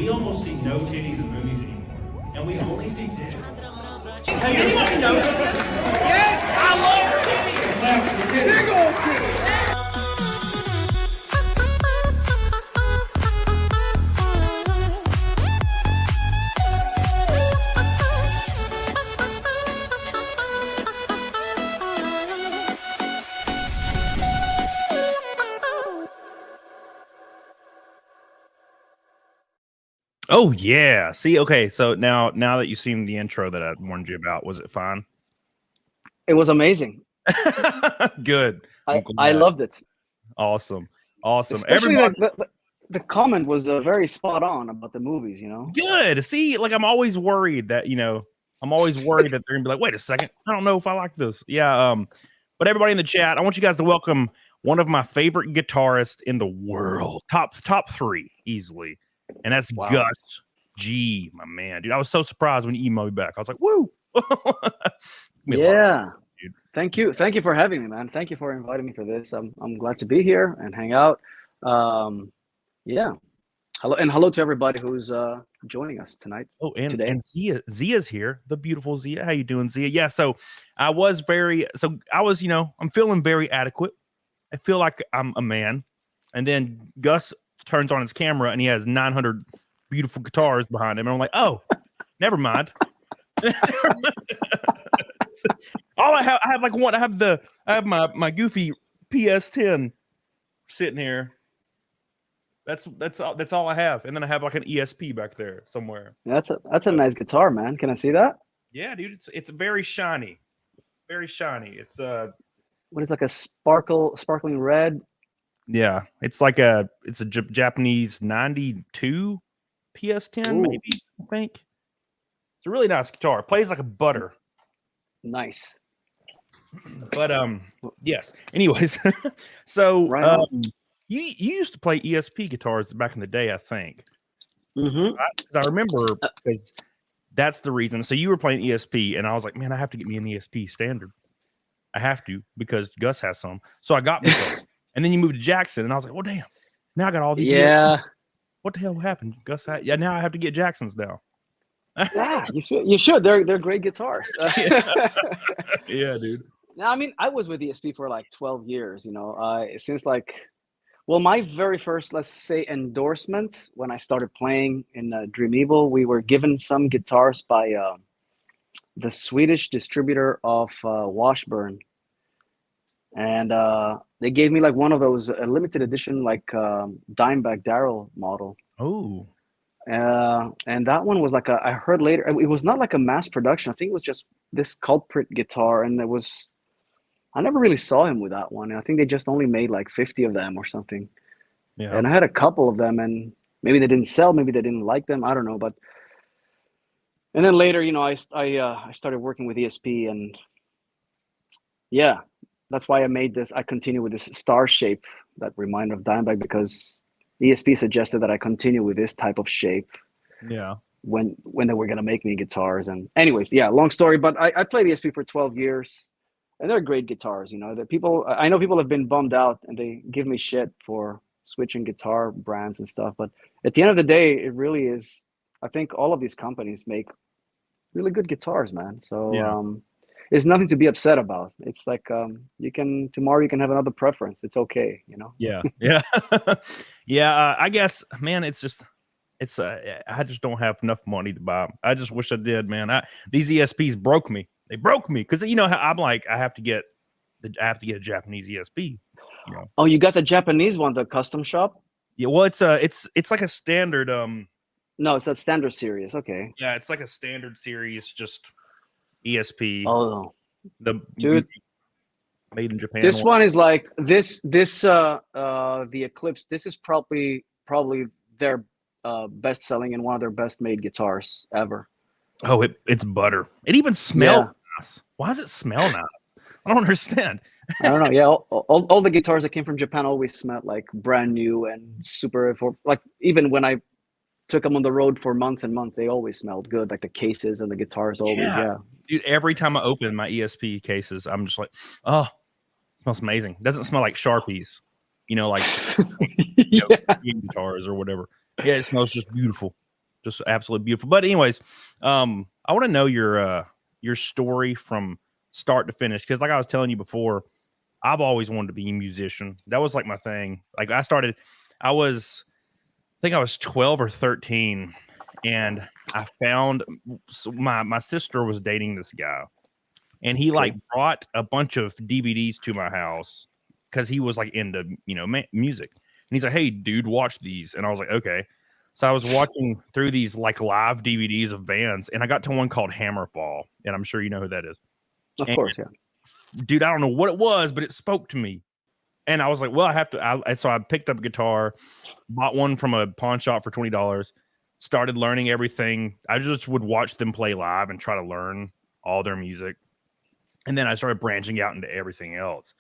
We almost see no titties in movies anymore, and we only see dicks. Has anybody noticed this? Yes, I love titties. Big old titties. Oh yeah. See, okay. So now that you've seen the intro that I warned you about, was it fine? It was amazing. Good. I loved it. Awesome. Especially everybody, the comment was very spot on about the movies. You know. Good. See, like I'm always worried that they're gonna be like, wait a second, I don't know if I like this. Yeah. But everybody in the chat, I want you guys to welcome one of my favorite guitarists in the world. Top 3 easily. And that's Gus G, my man, dude. I was so surprised when you emailed me back. I was like, "Woo!" Yeah, dude. Thank you for having me, man. Thank you for inviting me for this. I'm glad to be here and hang out. Yeah, hello to everybody who's joining us tonight. Oh, and today. And Zia's here, the beautiful Zia. How you doing, Zia? Yeah. So I was, I'm feeling very adequate. I feel like I'm a man, and then Gus turns on his camera and he has 900 beautiful guitars behind him, and I'm like, oh, never mind. All I have like one. I have my goofy PS10 sitting here. That's all I have, and then I have like an ESP back there somewhere. That's a nice guitar, man. Can I see that? Yeah, dude. It's very shiny, very shiny. It's what is like a sparkling red. Yeah, it's a Japanese 92 PS10. Ooh. Maybe, I think. It's a really nice guitar. It plays like a butter. Nice. But yes. Anyways, so you used to play ESP guitars back in the day, I think. Mm-hmm. Because I remember, because that's the reason. So you were playing ESP, and I was like, man, I have to get me an ESP standard. I have to, because Gus has some. So I got me some. And then you moved to Jackson, and I was like, well, damn. Now I got all these. Yeah. ESP. What the hell happened, Gus? Yeah, now I have to get Jacksons now. Yeah, you should. They're great guitars. Yeah, dude. Now, I mean, I was with ESP for like 12 years, since my very first, let's say, endorsement when I started playing in Dream Evil, we were given some guitars by the Swedish distributor of Washburn. And they gave me like one of those limited edition, like Dimebag Darrell model. Oh. And that one was like I heard later, it was not like a mass production. I think it was just this culprit guitar, and I never really saw him with that one. I think they just only made like 50 of them or something. Yeah. And I had a couple of them, and maybe they didn't sell, maybe they didn't like them, I don't know. And then later, I started working with ESP, and yeah, that's why I continue with this star shape that reminded of Dimebag, because ESP suggested that I continue with this type of shape. Yeah. When they were gonna make me guitars. And anyways, yeah, long story, but I played ESP for 12 years, and they're great guitars. I know people have been bummed out, and they give me shit for switching guitar brands and stuff. But at the end of the day, it really is. I think all of these companies make really good guitars, man. So yeah. There's nothing to be upset about. It's like tomorrow you can have another preference. It's okay, Yeah, yeah, yeah. I guess, man, I just don't have enough money to buy them. I just wish I did, man. These ESPs broke me. They broke me, because I'm like, I have to get a Japanese ESP. Oh, you got the Japanese one, the custom shop? Yeah. Well, it's like a standard. No, it's a standard series. Okay. Yeah, it's like a standard series, just ESP. Oh, dude, made in Japan. This one is like this the Eclipse. This is probably their best selling and one of their best made guitars ever. Oh, it's butter. It even smells nice. Why does it smell nice? I don't understand. I don't know. Yeah, all the guitars that came from Japan always smelled like brand new and super. Even when I took them on the road for months and months, they always smelled good. Like the cases and the guitars always. Yeah. Dude, every time I open my ESP cases, I'm just like, oh, it smells amazing. It doesn't smell like Sharpies, like guitars or whatever. Yeah, it smells just beautiful. just absolutely beautiful. But anyways, I want to know your story from start to finish, because like I was telling you before, I've always wanted to be a musician. That was like my thing. Like I think I was 12 or 13, and I found my sister was dating this guy, and he like brought a bunch of DVDs to my house because he was like into music, and he's like, "Hey, dude, watch these," and I was like, "Okay." So I was watching through these like live DVDs of bands, and I got to one called Hammerfall, and I'm sure you know who that is. Of course, yeah. Dude, I don't know what it was, but it spoke to me. And I was like, well, I have to. So I picked up a guitar, bought one from a pawn shop for $20, started learning everything. I just would watch them play live and try to learn all their music. And then I started branching out into everything else.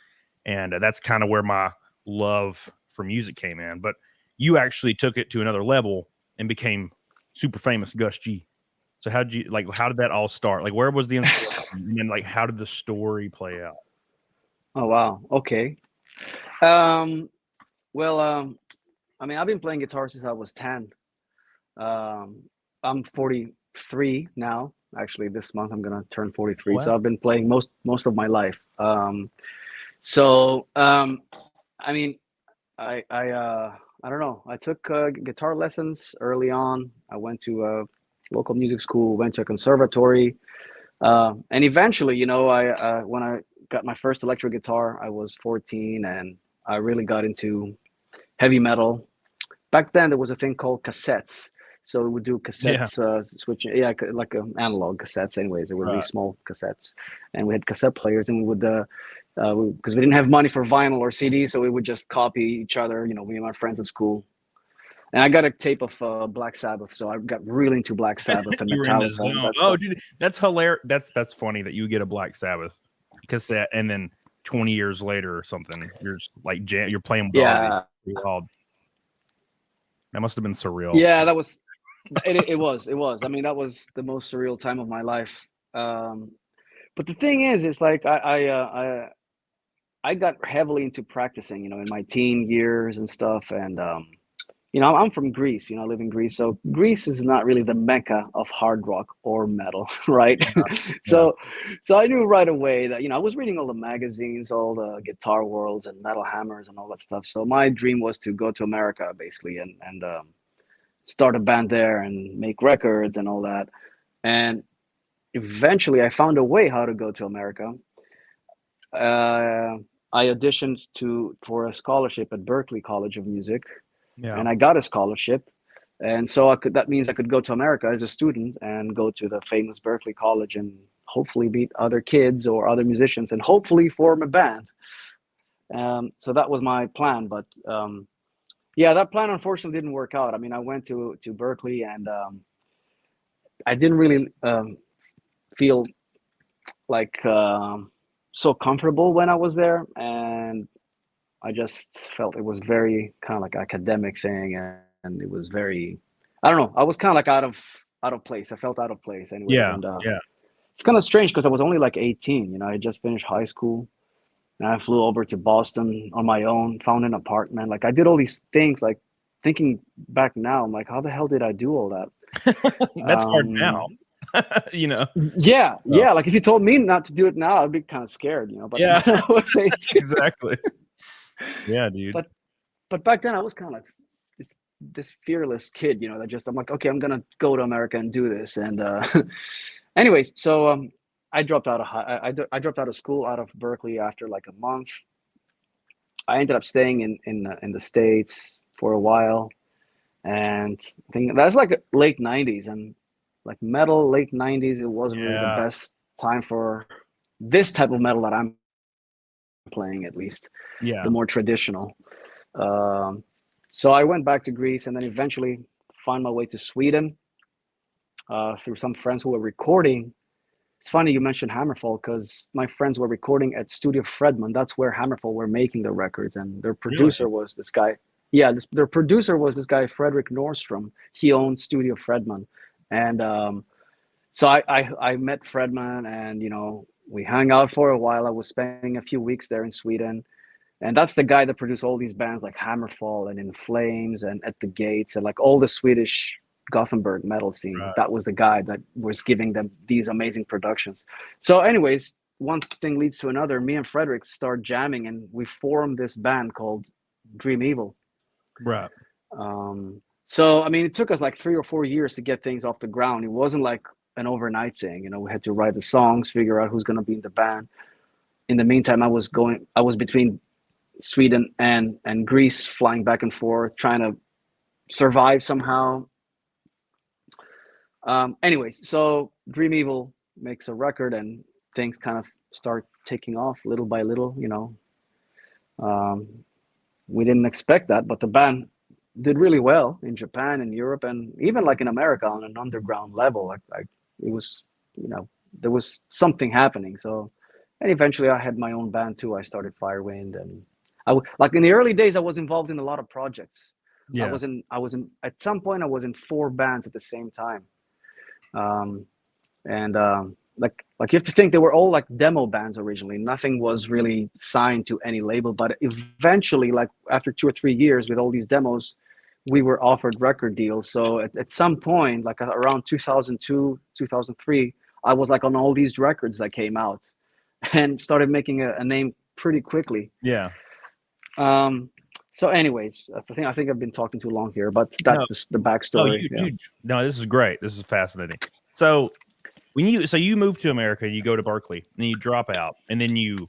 And that's kind of where my love for music came in. But you actually took it to another level and became super famous Gus G. So how did that all start? Like, where was the inspiration? And then, like, how did the story play out? Oh, wow. Okay. Well, I mean, I've been playing guitar since I was 10. I'm 43 now. Actually, this month I'm gonna turn 43. Wow. So I've been playing most of my life. I mean, I don't know. I took guitar lessons early on. I went to a local music school, went to a conservatory, and eventually, when I got my first electric guitar, I was 14, and I really got into heavy metal. Back then, there was a thing called cassettes. So we would do cassettes, switching, like analog cassettes. Anyways, they were these small cassettes, and we had cassette players, and we would, because we didn't have money for vinyl or CD, so we would just copy each other. Me and my friends at school. And I got a tape of Black Sabbath, so I got really into Black Sabbath and You were in the Metallica. zone. Oh, dude, that's hilarious. That's funny that you get a Black Sabbath cassette, and then 20 years later or something, you're just like you're playing with Ozzy. That must have been surreal. Yeah, that was. It was. I mean, that was the most surreal time of my life. But the thing is, it's like I got heavily into practicing, in my teen years and stuff, and I'm from Greece. I live in Greece, so Greece is not really the mecca of hard rock or metal, right? So I knew right away that I was reading all the magazines, all the Guitar Worlds and Metal Hammers and all that stuff. So my dream was to go to America, basically, and start a band there and make records and all that. And eventually, I found a way how to go to America. I auditioned for a scholarship at Berkeley College of Music. Yeah. And I got a scholarship, and so that means I could go to America as a student and go to the famous Berkeley College and hopefully meet other kids or other musicians and hopefully form a band. So that was my plan, but that plan unfortunately didn't work out. I mean, I went to Berkeley, and I didn't really feel like so comfortable when I was there, and I just felt it was very kind of like academic thing, and it was very, I don't know. I was kind of like out of place. I felt out of place anyway. Yeah. And, it's kind of strange because I was only like 18. I just finished high school, and I flew over to Boston on my own, found an apartment. Like I did all these things. Like thinking back now, I'm like, how the hell did I do all that? That's hard now. Yeah. Like if you told me not to do it now, I'd be kind of scared. But yeah, I was 18. Exactly. Yeah, dude. But back then I was kind of like this fearless kid, I'm like, okay, I'm gonna go to America and do this. And anyways, so I dropped out of I dropped out of school, out of Berkeley, after like a month. I ended up staying in the States for a while, and I think that's like late 90s, and like metal late 90s. It wasn't really the best time for this type of metal that I'm playing, at least. The more traditional. So I went back to Greece, and then eventually found my way to Sweden through some friends who were recording. It's funny you mentioned Hammerfall, because my friends were recording at Studio Fredman. That's where Hammerfall were making the records, and their producer was this guy. Yeah, their producer was this guy, Frederick Nordstrom. He owned Studio Fredman, and so I met Fredman, and we hung out for a while. I was spending a few weeks there in Sweden. And that's the guy that produced all these bands like Hammerfall and In Flames and At the Gates and like all the Swedish Gothenburg metal scene. Right. That was the guy that was giving them these amazing productions. So anyways, one thing leads to another. Me and Frederick start jamming, and we formed this band called Dream Evil. Right. So I mean, it took us like 3 or 4 years to get things off the ground. It wasn't like an overnight thing. We had to write the songs, figure out who's going to be in the band. In the meantime, I was between Sweden and Greece, flying back and forth, trying to survive somehow. Anyways, so Dream Evil makes a record, and things kind of start taking off little by little. We didn't expect that, but the band did really well in Japan and Europe, and even like in America on an underground level. Like it was, there was something happening. So, and eventually I had my own band too. I started Firewind, and like in the early days, I was involved in a lot of projects. Yeah. I was in at some point I was in 4 bands at the same time. Like you have to think they were all like demo bands originally. Nothing was really signed to any label, but eventually, like after 2 or 3 years with all these demos, we were offered record deals. So at some point, like around 2002, 2003, I was like on all these records that came out, and started making a name pretty quickly. Yeah. So anyways, I think I've been talking too long here, but that's the backstory. No, this is great. This is fascinating. So you move to America, you go to Berkeley, and then you drop out, and then you're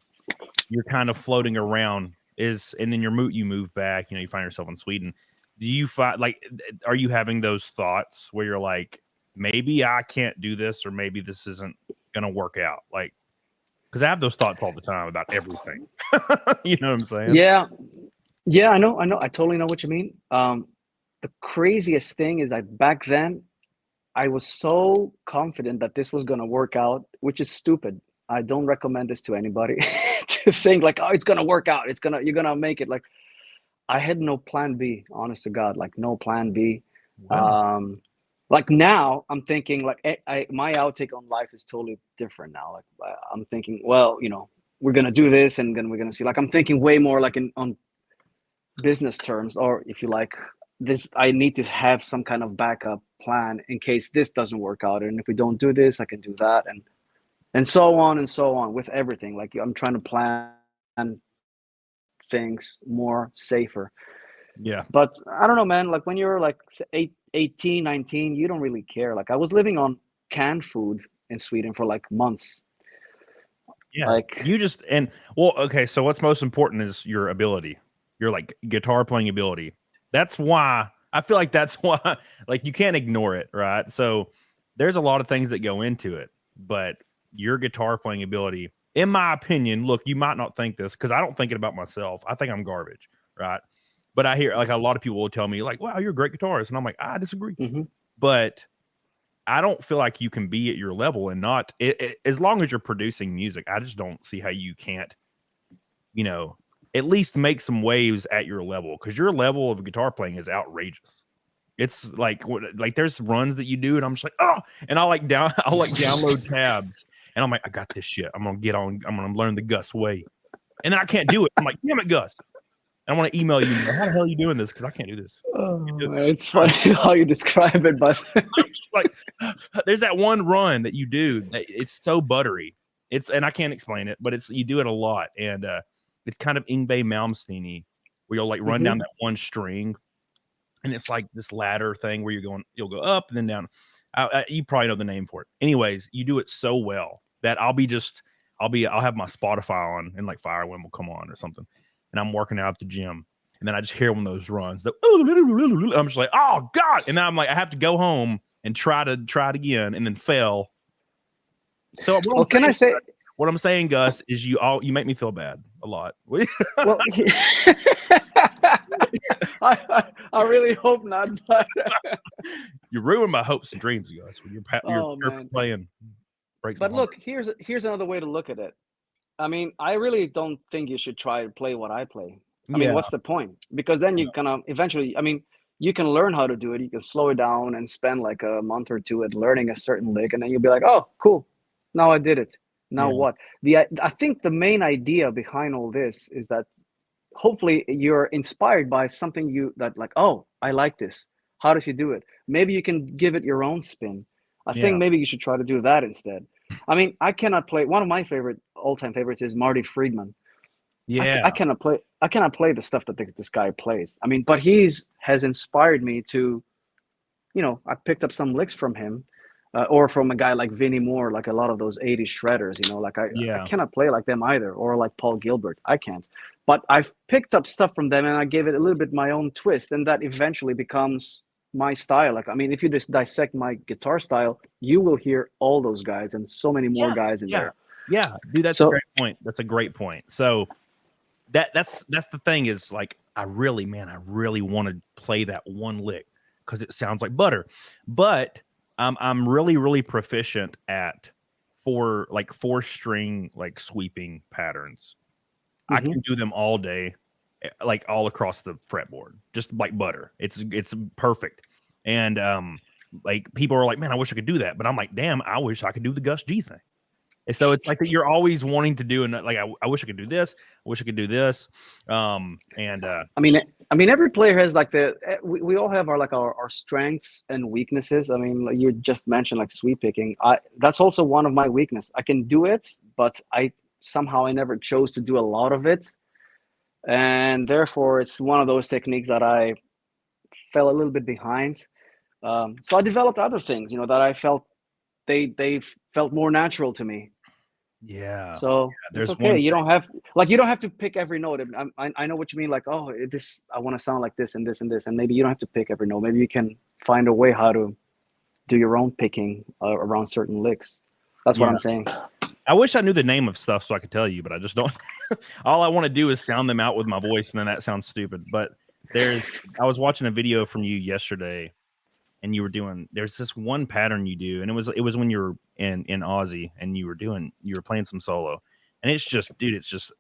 kind of floating around, and then you move back, you find yourself in Sweden. Do you find, like, are you having those thoughts where you're like, maybe I can't do this, or maybe this isn't gonna work out? Like, because I have those thoughts all the time about everything. You know what I'm saying? Yeah, I know. I totally know what you mean. The craziest thing is that back then, I was so confident that this was going to work out, which is stupid. I don't recommend this to anybody to think like, oh, it's going to work out. You're going to make it. Like, I had no plan B, honest to God, like no plan B. Wow. Like now I'm thinking like my outtake on life is totally different now. Like I'm thinking, well, we're going to do this, and then we're going to see, like, I'm thinking way more like on business terms, or if you like this, I need to have some kind of backup plan in case this doesn't work out, and if we don't do this, I can do that, and so on with everything. Like, I'm trying to plan things more safer. Yeah. But I don't know, man, like when you're like 18, 19, you don't really care. Like, I was living on canned food in Sweden for like months. Yeah. Like, okay, so what's most important is your ability, your like guitar playing ability. That's why I feel like like you can't ignore it, right? So there's a lot of things that go into it, but your guitar playing ability, in my opinion, look, you might not think this because I don't think it about myself. I think I'm garbage, right? But I hear like a lot of people will tell me like, wow, you're a great guitarist. And I'm like, I disagree. mm-hmm. But I don't feel like you can be at your level and not as long as you're producing music. I just don't see how you can't, at least make some waves at your level, because your level of guitar playing is outrageous. It's like there's runs that you do, and I'm just like, oh, and I'll download tabs, and I'm like, I got this shit. I'm gonna learn the Gus way, and then I can't do it. I'm like, damn it, Gus. I want to email you. How the hell are you doing this? Because I can't do this. It's funny how you describe it, but like, there's that one run that you do that it's so buttery. And I can't explain it, but you do it a lot, and it's kind of Yngwie Malmsteen-y, where you'll like run down that one string, and it's like this ladder thing where you'll go up and then down. You probably know the name for it. Anyways, you do it so well that I'll have my Spotify on, and like Firewind will come on or something, and I'm working out at the gym, and then I just hear one of those runs. I'm just like, oh God! And then I'm like, I have to go home and try it again, and then fail. So what I'm saying, Gus, is you make me feel bad a lot. Well, I really hope not. But you ruin my hopes and dreams, Gus. When you're perfect playing. But look, here's another way to look at it. I mean, I really don't think you should try to play what I play. I mean, what's the point? Because then you eventually, I mean, you can learn how to do it. You can slow it down and spend like a month or two at learning a certain lick, and then you'll be like, oh, cool. Now I did it. Now what? I think the main idea behind all this is that hopefully you're inspired by something that like, oh, I like this. How does he do it? Maybe you can give it your own spin. I think maybe you should try to do that instead. I mean, I cannot play. One of my all-time favorites is Marty Friedman. Yeah. I cannot play the stuff that this guy plays. I mean, but has inspired me to, I picked up some licks from him, or from a guy like Vinnie Moore, like a lot of those 80s shredders, like I cannot play like them either, or like Paul Gilbert. I can't. But I've picked up stuff from them and I gave it a little bit my own twist, and that eventually becomes my style. Like, I mean, if you just dissect my guitar style, you will hear all those guys and so many more guys in there. Yeah, dude, that's a great point. That's a great point. So that's the thing is, like, I really want to play that one lick because it sounds like butter. But I'm really proficient at four string like sweeping patterns. I can do them all day, like all across the fretboard, just like butter. It's perfect. And like people are like, man, I wish I could do that. But I'm like, damn, I wish I could do the Gus G thing. And so it's like that you're always wanting to do, and like I wish I could do this. I wish I could do this. I mean, every player has like we all have our strengths and weaknesses. I mean, like you just mentioned like sweep picking. That's also one of my weaknesses. I can do it, but I never chose to do a lot of it, and therefore it's one of those techniques that I fell a little bit behind. So I developed other things, that I felt they felt more natural to me. Yeah. So there's it's okay. You don't have to pick every note. I know what you mean. Like, oh, I want to sound like this and this and this, and maybe you don't have to pick every note. Maybe you can find a way how to do your own picking around certain licks. That's what I'm saying. I wish I knew the name of stuff so I could tell you, but I just don't. All I want to do is sound them out with my voice, and then that sounds stupid. But I was watching a video from you yesterday, and you were there's this one pattern you do, and it was when you were in Ozzy, and you were playing some solo, and it's just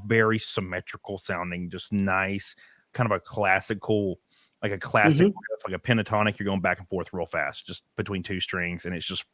very symmetrical sounding, just nice, kind of a classical, like a classic riff, like a pentatonic. You're going back and forth real fast, just between two strings, and it's just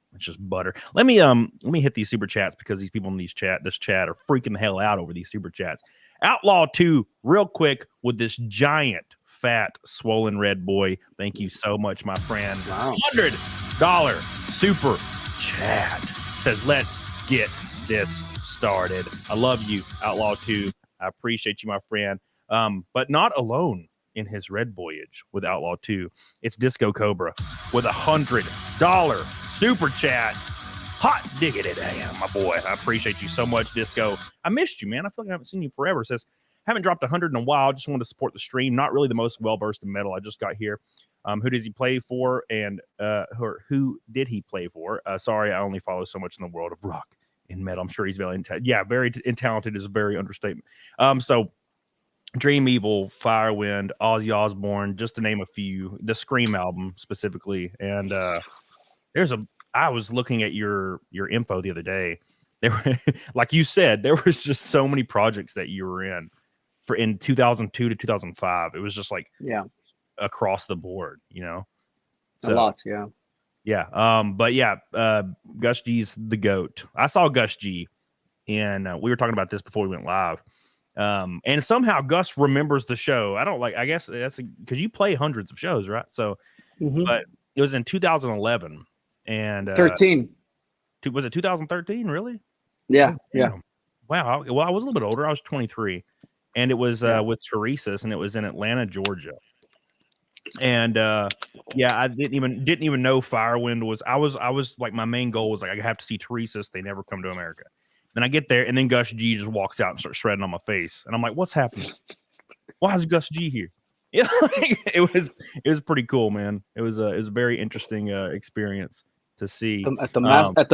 butter. Let me hit these super chats because these people in this chat are freaking the hell out over these super chats. Outlaw 2, real quick, with this giant, fat, swollen red boy. Thank you so much, my friend. Wow. $100 super chat says, let's get this started. I love you, Outlaw 2. I appreciate you, my friend. But not alone in his red voyage with Outlaw 2. It's Disco Cobra with $100 super chat. Hot diggity damn, my boy. I appreciate you so much, Disco. I missed you, man. I feel like I haven't seen you forever. It says, haven't dropped 100 in a while. Just wanted to support the stream. Not really the most well-versed in metal. I just got here. Who does he play for? And who did he play for? Sorry, I only follow so much in the world of rock and metal. I'm sure he's very very talented is a very understatement. So Dream Evil, Firewind, Ozzy Osbourne, just to name a few. The Scream album specifically. And I was looking at your info the other day. There were, like you said, there was just so many projects that you were in in 2002 to 2005. It was just like across the board, So, a lot, yeah. Yeah. Gus G's the GOAT. I saw Gus G, and we were talking about this before we went live. And somehow Gus remembers the show. I guess that's because you play hundreds of shows, right? So, but it was in 2011 and 13. Was it 2013? Really? Yeah. Oh, yeah. Wow. Well, I was a little bit older. I was 23, and it was with Teresa's, and it was in Atlanta, Georgia. And I didn't even know Firewind was. I was like, my main goal was like, I have to see Teresa's. They never come to America. Then I get there, and then Gus G just walks out and starts shredding on my face, and I'm like, "What's happening? Why is Gus G here?" Yeah, it was pretty cool, man. It was a very interesting experience to see at the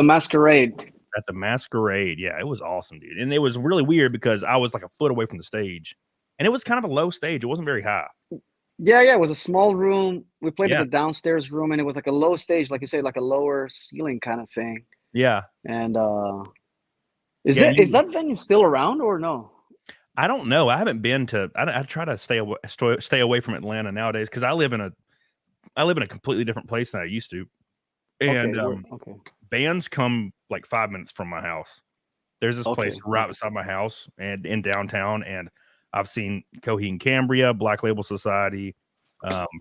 masquerade. At the masquerade, yeah, it was awesome, dude. And it was really weird because I was like a foot away from the stage, and it was kind of a low stage. It wasn't very high. Yeah, it was a small room. We played at the downstairs room, and it was like a low stage, like you say, like a lower ceiling kind of thing. Yeah, and is that venue still around or no? I don't know. I haven't been to. I try to stay away from Atlanta nowadays because I live in a completely different place than I used to, and bands come like 5 minutes from my house. There's this place right beside my house and in downtown, and I've seen Coheed and Cambria, Black Label Society,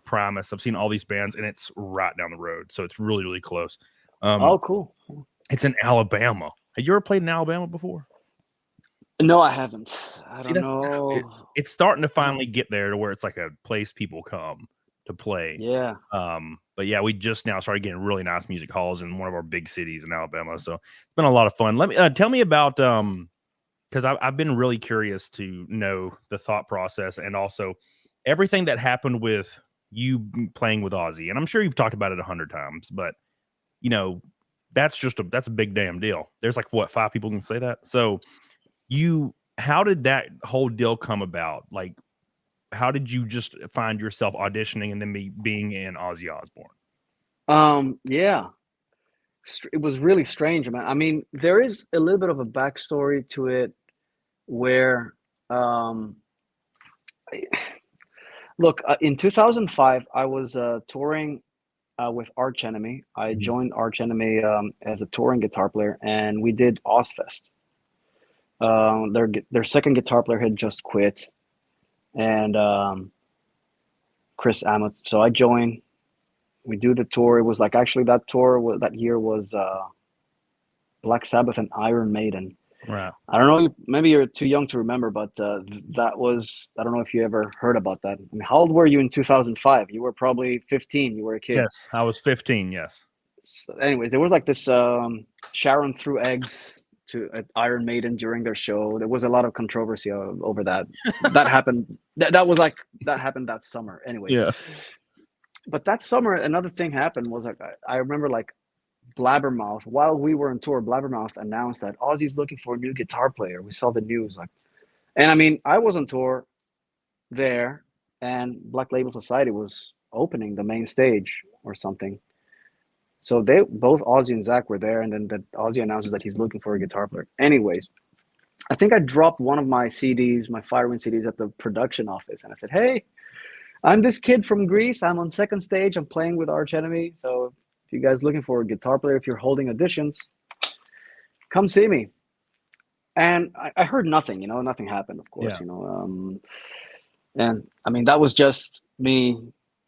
Primus. I've seen all these bands, and it's right down the road, so it's really, really close. Oh, cool. It's in Alabama. Have you ever played in Alabama before? No, I haven't. I See, don't know. It's starting to finally get there to where it's like a place people come to play. Yeah. But yeah, we just now started getting really nice music halls in one of our big cities in Alabama. So it's been a lot of fun. Let me tell me about because I've been really curious to know the thought process and also everything that happened with you playing with Ozzy. And I'm sure you've talked about it 100 times, but you know, that's a big damn deal. There's like what, 5 people can say that. So how did that whole deal come about? Like, how did you just find yourself auditioning and then being in Ozzy Osbourne? Yeah, it was really strange, man. I mean, there is a little bit of a backstory to it where, look, in 2005, I was touring with Arch Enemy. I joined Arch Enemy as a touring guitar player, and we did Ozfest. Their second guitar player had just quit, and Chris Amet. So I joined. We do the tour. It was like actually that tour that year was Black Sabbath and Iron Maiden. Right. I don't know. Maybe you're too young to remember, but that was. I don't know if you ever heard about that. I mean, how old were you in 2005? You were probably 15. You were a kid. Yes, I was 15. Yes. So anyways, there was like this Sharon threw eggs to Iron Maiden during their show. There was a lot of controversy over that. That happened. That happened that summer. Anyways. Yeah. But that summer, another thing happened was like I remember like Blabbermouth, while we were on tour, Blabbermouth announced that Ozzy's looking for a new guitar player. We saw the news, like, and I mean, I was on tour there, and Black Label Society was opening the main stage or something. So they both Ozzy and Zach were there, and then Ozzy announces that he's looking for a guitar player. Anyways, I think I dropped one of my CDs, my Firewind CDs, at the production office, and I said, "Hey, I'm this kid from Greece. I'm on second stage. I'm playing with Arch Enemy. So if you guys looking for a guitar player, if you're holding auditions, come see me." And I heard nothing, nothing happened, of course, Yeah. And I mean, that was just me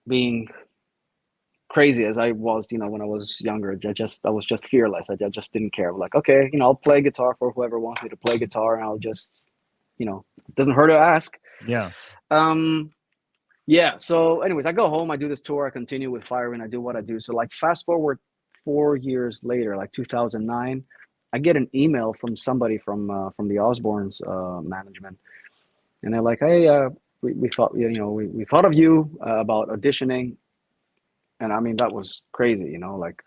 being crazy as I was, when I was younger. I was just fearless. I just didn't care. Like, okay, I'll play guitar for whoever wants me to play guitar, and I'll just, it doesn't hurt to ask. Yeah. Yeah. So anyways, I go home, I do this tour, I continue with Firewind, I do what I do. So like fast forward 4 years later, like 2009, I get an email from somebody from the Osbourne's management. And they're like, "Hey, we thought, we thought of you about auditioning." And I mean, that was crazy, like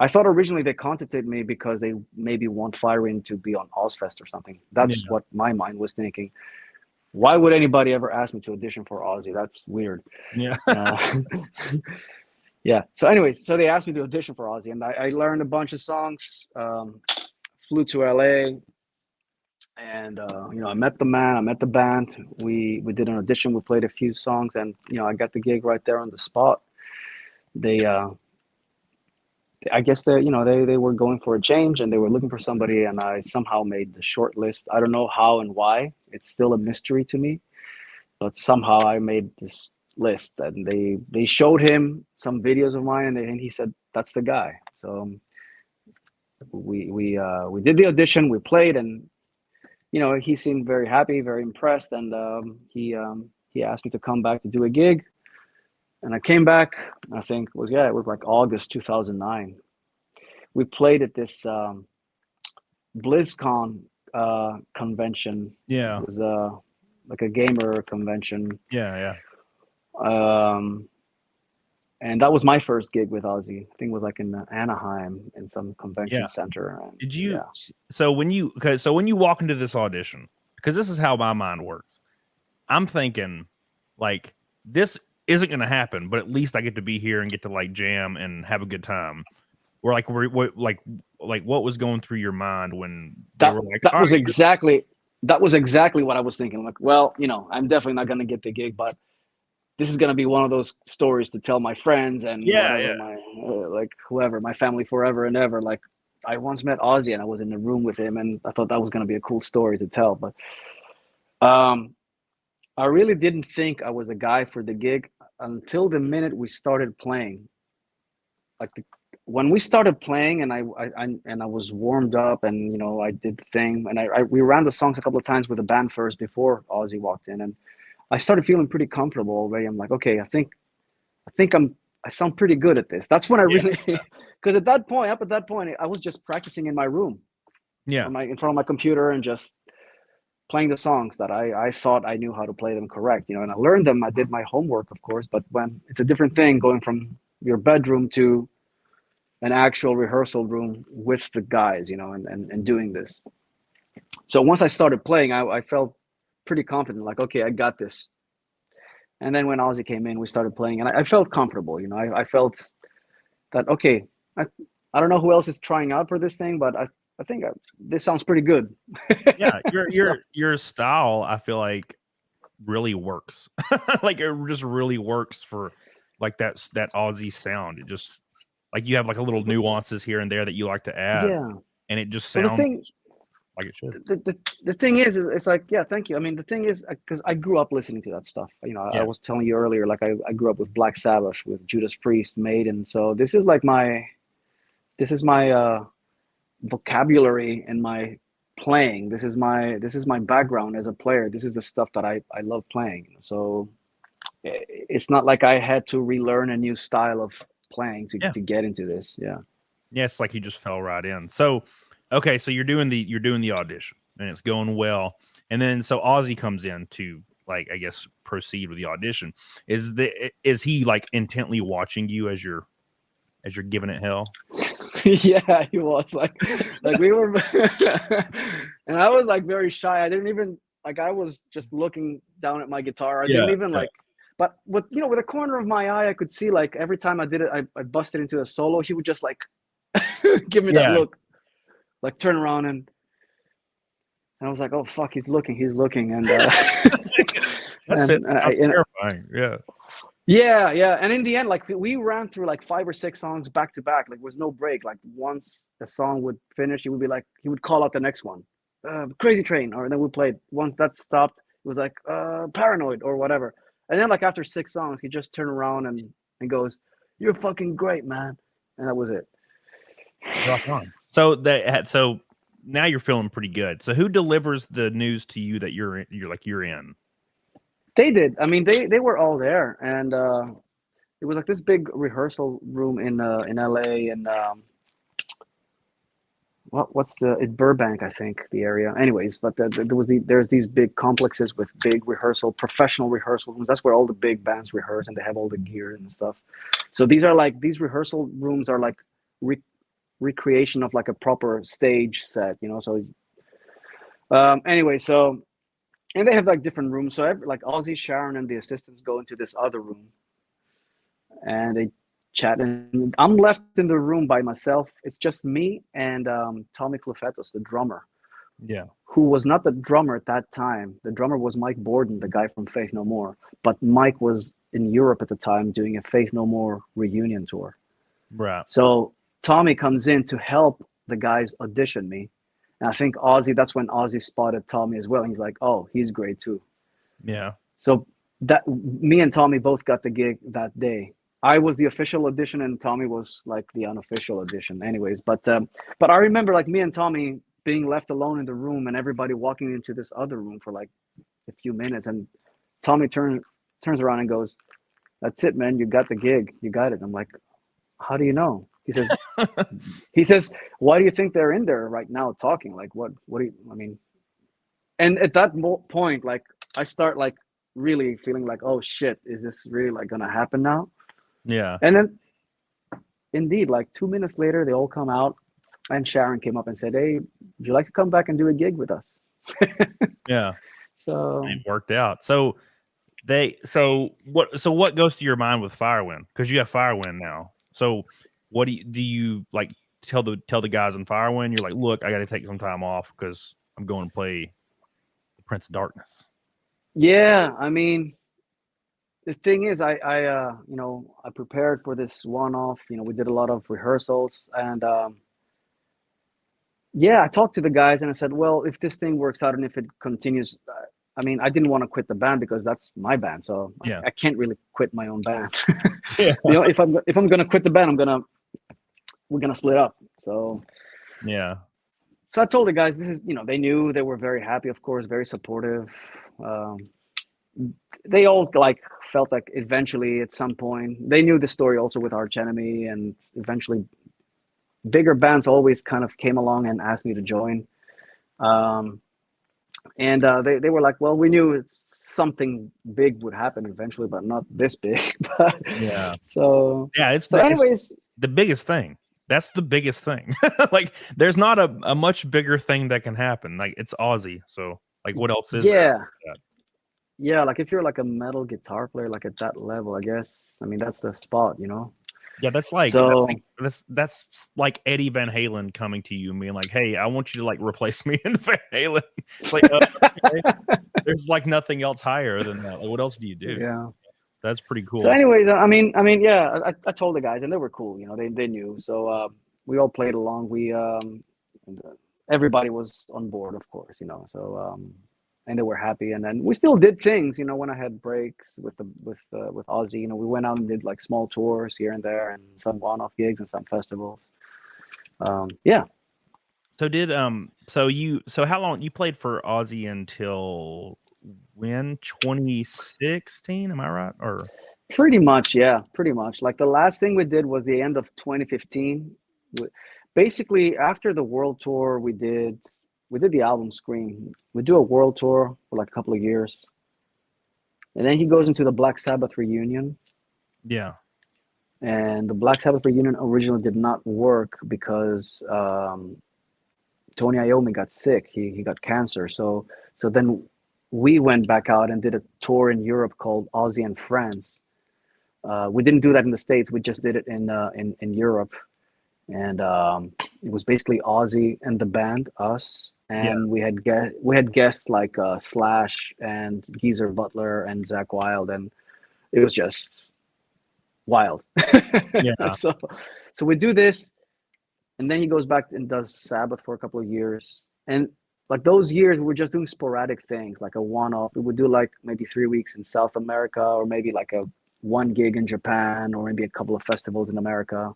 I thought originally they contacted me because they maybe want Firewind to be on Ozfest or something. That's what my mind was thinking. Why would anybody ever ask me to audition for Ozzy? That's weird. Yeah. Yeah. So anyways, so they asked me to audition for Ozzy, and I learned a bunch of songs, flew to LA, and I met the man, I met the band. We did an audition, we played a few songs, and I got the gig right there on the spot. They I guess they were going for a change, and they were looking for somebody, and I somehow made the short list. I don't know how and why. It's still a mystery to me, but somehow I made this list, and they showed him some videos of mine, and he said, "That's the guy." So we did the audition, we played, and he seemed very happy, very impressed, and he asked me to come back to do a gig. And I came back, I think it was like August 2009. We played at this BlizzCon convention. Yeah. It was like a gamer convention. Yeah. And that was my first gig with Ozzy. I think it was like in Anaheim in some convention center. And, Did you? Yeah. So when you walk into this audition, because this is how my mind works, I'm thinking like this isn't going to happen, but at least I get to be here and get to like jam and have a good time. Or like, what was going through your mind when they were like, that was exactly what I was thinking. Like, well, I'm definitely not going to get the gig, but this is going to be one of those stories to tell my friends and like whoever, my family forever and ever. Like, I once met Ozzy and I was in the room with him, and I thought that was going to be a cool story to tell. But I really didn't think I was a guy for the gig. until the minute we started playing. Like when we started playing, and I was warmed up, and I did the thing, and we ran the songs a couple of times with the band first before Ozzy walked in, and I started feeling pretty comfortable already. I'm like, okay, I think I sound pretty good at this. That's when I really, because up at that point, I was just practicing in my room, Yeah. in front of my computer, and just playing the songs that I thought I knew how to play them correct, and I learned them. I did my homework, of course, but when it's a different thing going from your bedroom to an actual rehearsal room with the guys, and doing this. So once I started playing, I felt pretty confident, like, okay, I got this. And then when Ozzy came in, we started playing, and I felt comfortable. I felt that, okay, I don't know who else is trying out for this thing, but I think this sounds pretty good. Yeah, your style, I feel like, really works. Like it just really works for like that Aussie sound. It just like you have like a little nuances here and there that you like to add, Yeah. and it just Well, sounds like it should. The thing is, it's like, yeah, thank you. I mean, the thing is, because I grew up listening to that stuff. I was telling you earlier, like I grew up with Black Sabbath, with Judas Priest, Maiden. So this is my vocabulary and my playing. This is my background as a player. This is the stuff that I love playing. So it's not like I had to relearn a new style of playing to get into this. Yeah. Yeah, it's like you just fell right in. So, okay, so you're doing the audition, and it's going well, and then so Ozzy comes in to, like, I guess, proceed with the audition. Is he like intently watching you as you're giving it hell? Yeah, he was like we were, and I was like very shy. I didn't even like. I was just looking down at my guitar. I didn't even like. But with a corner of my eye, I could see, like, every time I did it, I busted into a solo. He would just like give me that look, like turn around, and I was like, oh fuck, he's looking, and that's terrifying. Yeah. And in the end, like, we ran through like 5 or 6 songs back to back. Like, there was no break. Like, once a song would finish, he would be like, he would call out the next one, Crazy Train, or then we played. Once that stopped, it was like Paranoid or whatever. And then, like, after 6 songs, he just turned around and goes, "You're fucking great, man," and that was it. Rock on. So now you're feeling pretty good. So who delivers the news to you that you're in? They did. I mean, they were all there, and it was like this big rehearsal room in LA, and in Burbank, I think, the area. Anyways, but there's these big complexes with big professional rehearsal rooms. That's where all the big bands rehearse, and they have all the gear and stuff. So these rehearsal rooms are like recreation of like a proper stage set, So anyway, so. And they have like different rooms. So like Ozzy, Sharon, and the assistants go into this other room, and they chat. And I'm left in the room by myself. It's just me and Tommy Clufetos, the drummer. Yeah. Who was not the drummer at that time. The drummer was Mike Borden, the guy from Faith No More. But Mike was in Europe at the time doing a Faith No More reunion tour. Right. So Tommy comes in to help the guys audition me. And I think that's when Ozzy spotted Tommy as well. And he's like, oh, he's great too. Yeah. So that me and Tommy both got the gig that day. I was the official audition, and Tommy was like the unofficial audition. Anyways, but I remember, like, me and Tommy being left alone in the room, and everybody walking into this other room for like a few minutes. And Tommy turns around and goes, "That's it, man. You got the gig. You got it." I'm like, "How do you know?" He says, "Why do you think they're in there right now talking? Like, what do you, I mean?" And at that point, like, I start like really feeling like, oh shit, is this really like gonna happen now? Yeah. And then indeed, like 2 minutes later, they all come out, and Sharon came up and said, "Hey, would you like to come back and do a gig with us?" Yeah. So it worked out. So what goes to your mind with Firewind? Because you have Firewind now. So what do you like tell the guys in Firewind? You're like, look, I got to take some time off because I'm going to play the Prince of Darkness. Yeah, I mean, the thing is, I prepared for this one-off. We did a lot of rehearsals, and I talked to the guys, and I said, well, if this thing works out and if it continues, I mean, I didn't want to quit the band because that's my band, so Yeah. I can't really quit my own band. Yeah. You know, if I'm gonna quit the band, we're gonna split up. So I told the guys this is, you know, they knew, they were very happy, of course, very supportive. They all like felt like eventually at some point they knew the story also with Arch Enemy, and eventually bigger bands always kind of came along and asked me to join. And they were like, well, we knew something big would happen eventually, but not this big. But, Yeah. So it's anyways, the biggest thing. That's the biggest thing. Like, there's not a much bigger thing that can happen. Like, it's Ozzy. So, like, what else is there? Yeah, like if you're like a metal guitar player, like at that level, I guess. I mean, that's the spot, you know. Yeah, that's like that's like Eddie Van Halen coming to you and being like, "Hey, I want you to like replace me in Van Halen." It's like, okay. There's like nothing else higher than that. Like, what else do you do? Yeah, that's pretty cool. So, anyways, I mean, yeah, I told the guys, and they were cool. You know, they knew. So we all played along. Everybody was on board, of course. You know, so and they were happy. And then we still did things. You know, when I had breaks with Ozzy, you know, we went out and did like small tours here and there, and some one-off gigs and some festivals. Yeah. So did so how long you played for Ozzy until when? 2016, am I right? Or pretty much, yeah, pretty much. Like the last thing we did was the end of 2015. Basically, after the world tour, we did the album Scream. We do a world tour for like a couple of years, and then he goes into the Black Sabbath reunion. Yeah. And the Black Sabbath reunion originally did not work because Tony Iommi got sick. He got cancer. So then we went back out and did a tour in Europe called Ozzy and Friends. We didn't do that in the States. We just did it in Europe. And it was basically Ozzy and the band, us, and we had guests like Slash and Geezer Butler and Zakk Wylde, and it was just wild. Yeah. So we do this, and then he goes back and does Sabbath for a couple of years, and like those years we were just doing sporadic things, like a one-off. We would do like maybe 3 weeks in South America, or maybe like one gig in Japan, or maybe a couple of festivals in America.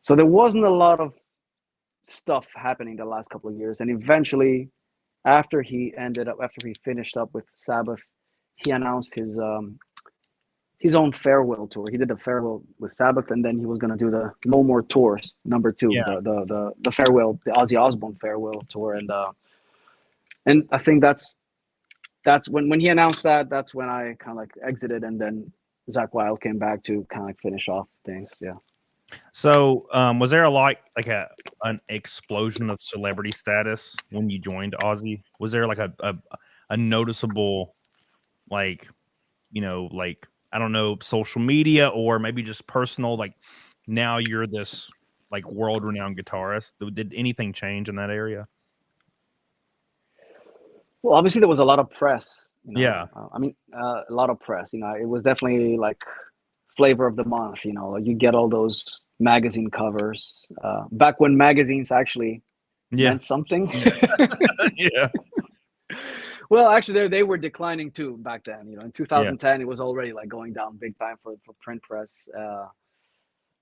So there wasn't a lot of stuff happening the last couple of years. And eventually, after he finished up with Sabbath, he announced his own farewell tour. He did a farewell with Sabbath, and then he was going to do the No More Tours #2, the farewell, the Ozzy Osbourne farewell tour. And I think that's when he announced that, that's when I kind of like exited, and then Zakk Wylde came back to kind of like finish off things. Yeah. So, was there an explosion of celebrity status when you joined Ozzy? Was there like a noticeable, like, you know, like, I don't know, social media or maybe just personal, like now you're this like world-renowned guitarist? Did anything change in that area? Well, obviously there was a lot of press. You know? Yeah. I mean, a lot of press. You know, it was definitely like flavor of the month. You know, you get all those magazine covers back when magazines actually meant something. Yeah. Well, actually, they were declining too back then. You know, in 2010, it was already like going down big time for print press.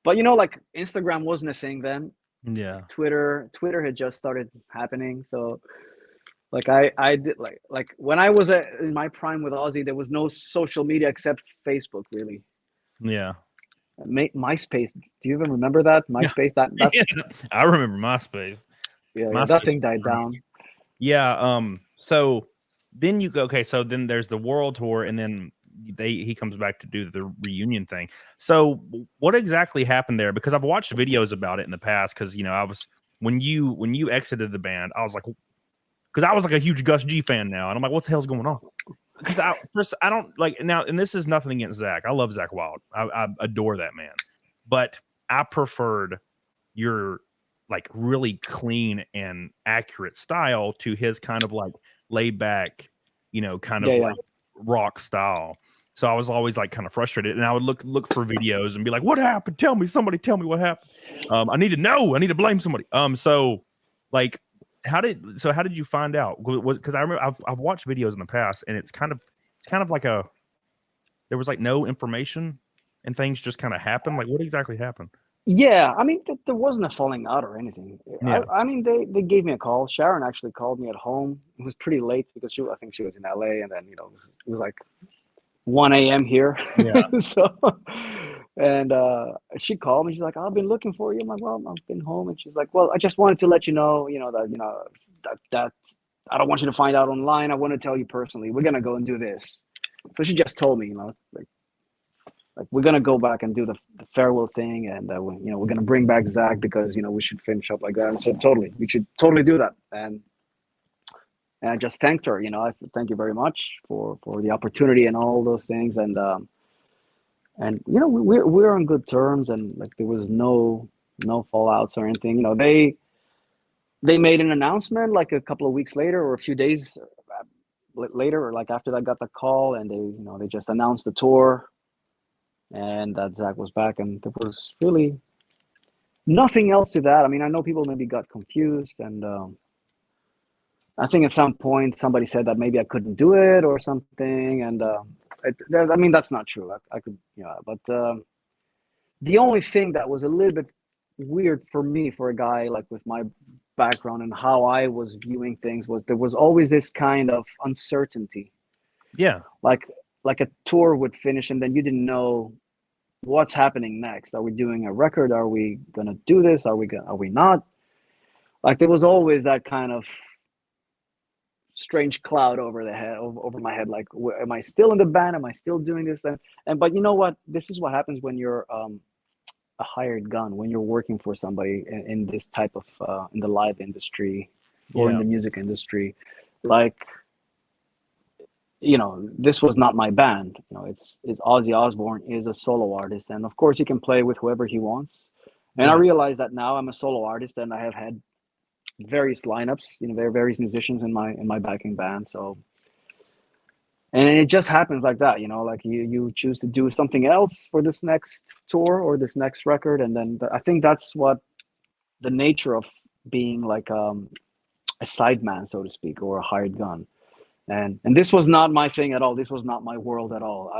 But you know, like Instagram wasn't a thing then. Yeah. Twitter had just started happening. So, like I did like when I was in my prime with Ozzy, there was no social media except Facebook, really. Yeah. MySpace. Do you even remember that? MySpace. That I remember MySpace. Yeah, that thing died down. Yeah. So then you go. Okay. So then there's the world tour, and then he comes back to do the reunion thing. So what exactly happened there? Because I've watched videos about it in the past. Because you know, I was when you exited the band, I was like, because I was like a huge Gus G fan now, and I'm like, what the hell's going on? Because I don't like now, and this is nothing against Zakk. I love Zakk Wylde. I adore that man, but I preferred your like really clean and accurate style to his kind of like laid back, you know, kind of like rock style. So I was always like kind of frustrated, and I would look for videos and be like, "What happened? Somebody tell me what happened. I need to know. I need to blame somebody." So like, how did you find out? Because I remember I've watched videos in the past, and it's kind of like there was like no information, and things just kind of happened. Like, what exactly happened? Yeah, I mean, there wasn't a falling out or anything. Yeah. I mean, they gave me a call. Sharon actually called me at home. It was pretty late because I think she was in LA, and then it was like 1 a.m. here. Yeah. So, and she called me. She's like, "I've been looking for you." I'm like, "Well, I've been home." And she's like, "Well, I just wanted to let you know, that I don't want you to find out online. I want to tell you personally. We're gonna go and do this." So she just told me, like we're gonna go back and do the farewell thing, and we're gonna bring back Zach because we should finish up like that. And so totally, we should totally do that. And I just thanked her. I thank you very much for the opportunity and all those things. And we're on good terms, and like there was no fallouts or anything. They made an announcement like a couple of weeks later or a few days later, or like after I got the call, and they just announced the tour. And that Zach was back, and there was really nothing else to that. I mean, I know people maybe got confused, and I think at some point somebody said that maybe I couldn't do it or something, and I mean that's not true. I could, but the only thing that was a little bit weird for me, for a guy like with my background and how I was viewing things, was there was always this kind of uncertainty. Yeah. Like a tour would finish, and then you didn't know what's happening next. Are we doing a record? Are we gonna do this? Are we not? Like there was always that kind of strange cloud over my head. Like, am I still in the band? Am I still doing this? But you know what? This is what happens when you're a hired gun, when you're working for somebody in this type of in the live industry or in the music industry. Like, this was not my band. It's Ozzy Osbourne is a solo artist, and of course he can play with whoever he wants. And I realize that now I'm a solo artist, and I have had various lineups. There are various musicians in my backing band. So, and it just happens like that. Like you choose to do something else for this next tour or this next record, and then I think that's what the nature of being like a sideman, so to speak, or a hired gun. And this was not my thing at all. This was not my world at all.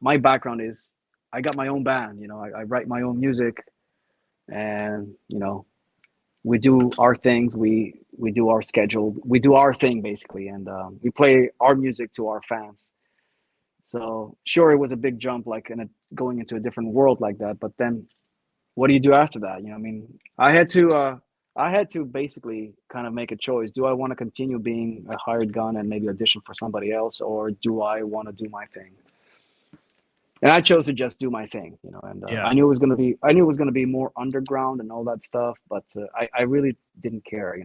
My background is I got my own band. I write my own music, and we do our things. We do our schedule. We do our thing basically, and we play our music to our fans. So sure, it was a big jump, like going into a different world like that. But then, what do you do after that? I mean, I had to basically kind of make a choice. Do I want to continue being a hired gun and maybe audition for somebody else, or do I want to do my thing? And I chose to just do my thing, and I knew it was going to be more underground and all that stuff, but I really didn't care,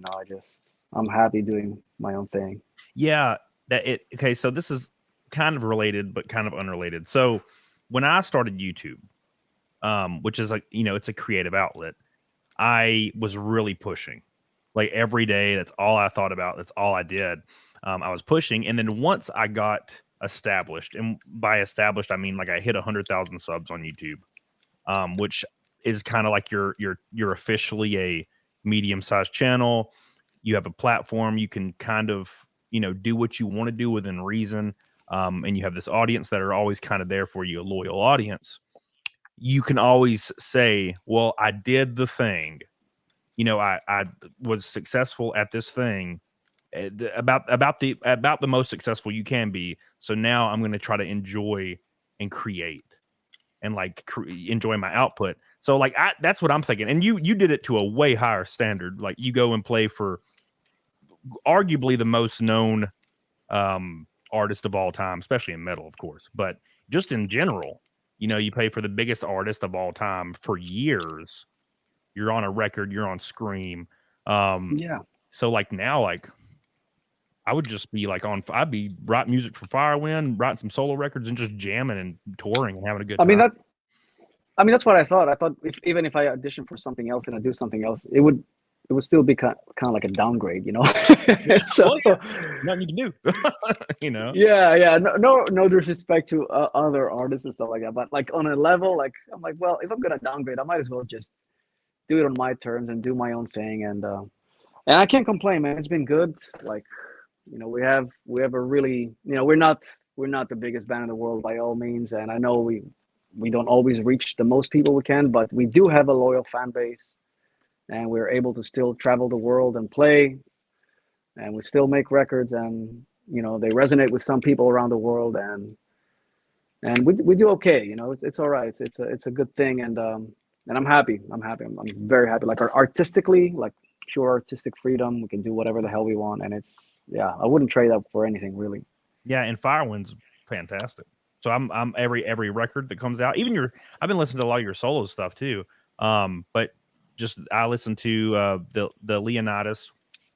I'm happy doing my own thing. Yeah, okay, so this is kind of related but kind of unrelated. So when I started YouTube, which is like, it's a creative outlet, I was really pushing, like every day. That's all I thought about. That's all I did. I was pushing. And then once I got established, and by established, I mean, like I hit 100,000 subs on YouTube, which is kind of like you're officially a medium-sized channel. You have a platform. You can kind of, do what you want to do within reason. And you have this audience that are always kind of there for you, a loyal audience. You can always say, well, I did the thing. I was successful at this thing, about the most successful you can be. So now I'm going to try to enjoy and create and like enjoy my output. So like that's what I'm thinking. And you did it to a way higher standard. Like you go and play for arguably the most known artist of all time, especially in metal, of course, but just in general. You pay for the biggest artist of all time for years. You're on a record. You're on Scream. Yeah. So like now, like I would just be like I'd be writing music for Firewind, writing some solo records, and just jamming and touring and having a good time. I mean that's what I thought. I thought even if I audition for something else and I do something else, it would still be kind of like a downgrade, So nothing you can do, Yeah. No disrespect to other artists and stuff like that, but like on a level, like I'm like, well, if I'm gonna downgrade, I might as well just do it on my terms and do my own thing. And And I can't complain, man. It's been good. Like, we have a really, we're not the biggest band in the world by all means, and I know we don't always reach the most people we can, but we do have a loyal fan base, and we're able to still travel the world and play, and we still make records, and they resonate with some people around the world, and we do okay. It's all right. It's a good thing, and I'm happy. I'm very happy. Like artistically, like pure artistic freedom, we can do whatever the hell we want, and I wouldn't trade that for anything really. Yeah, and Firewind's fantastic. So I'm every record that comes out, even I've been listening to a lot of your solo stuff too. But just I listened to the Leonidas.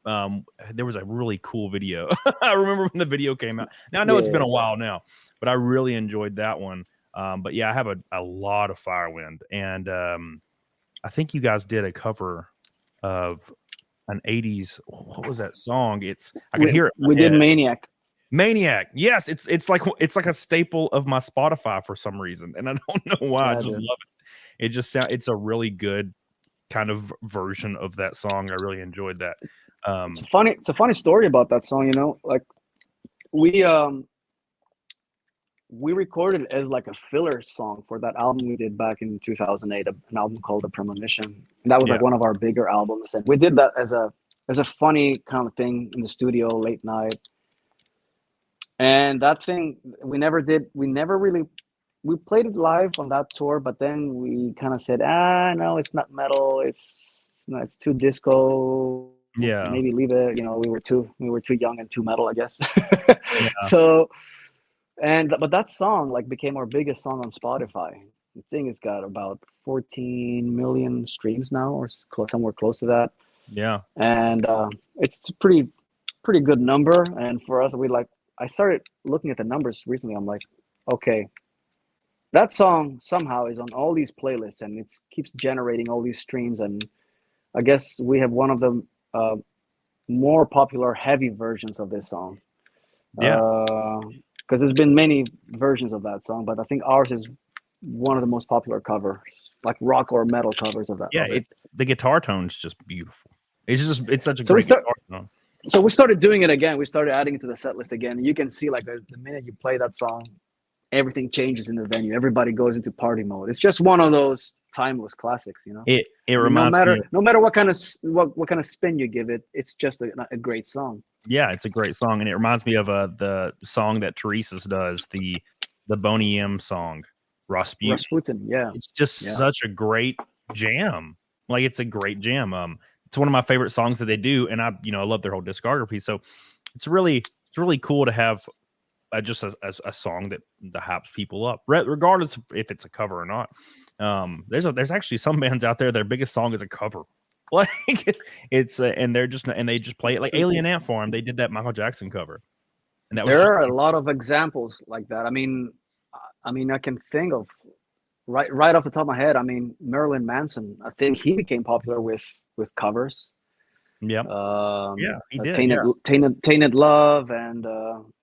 There was a really cool video. I remember when the video came out. Now I know it's been a while now, but I really enjoyed that one. But yeah, I have a lot of Firewind, and I think you guys did a cover of an 80s. What was that song? I can hear it. We did Maniac. Maniac. Yes, it's like a staple of my Spotify for some reason, and I don't know why. I just love it. It just it's a really good kind of version of that song. I really enjoyed that. It's a funny story about that song. Like we recorded it as like a filler song for that album we did back in 2008, an album called The Premonition, and that was like one of our bigger albums. And we did that as a funny kind of thing in the studio late night. And that thing we never really, we played it live on that tour, but then we kind of said, no, it's not metal. It's too disco. Yeah. Maybe leave it. We were too young and too metal, I guess. Yeah. So, but that song like became our biggest song on Spotify. I think it's got about 14 million streams now, or somewhere close to that. Yeah. And it's a pretty good number. And for us, I started looking at the numbers recently. I'm like, okay, that song somehow is on all these playlists, and it keeps generating all these streams. And I guess we have one of the more popular heavy versions of this song. Yeah. Because there's been many versions of that song, but I think ours is one of the most popular covers, like rock or metal covers of that. Yeah, the guitar tone's just beautiful. It's such a great guitar tone. So we started doing it again. We started adding it to the set list again. You can see like the minute you play that song, everything changes in the venue. Everybody goes into party mode. It's just one of those timeless classics, It reminds me. No matter what kind of spin you give it, it's just a great song. Yeah, it's a great song, and it reminds me of the song that Teresa's does, the Boney M song, Rasputin. Yeah, it's just such a great jam. Like it's a great jam. It's one of my favorite songs that they do, and I love their whole discography. So it's really cool to have just a song that hypes people up, regardless if it's a cover or not. There's actually some bands out there their biggest song is a cover. Like it's and they just play it, like Alien Ant Farm. They did that Michael Jackson cover, and that was there are a lot of examples like that. I mean, I can think of right off the top of my head. I mean, Marilyn Manson. I think he became popular with covers. Yeah. He did. Tainted Love, and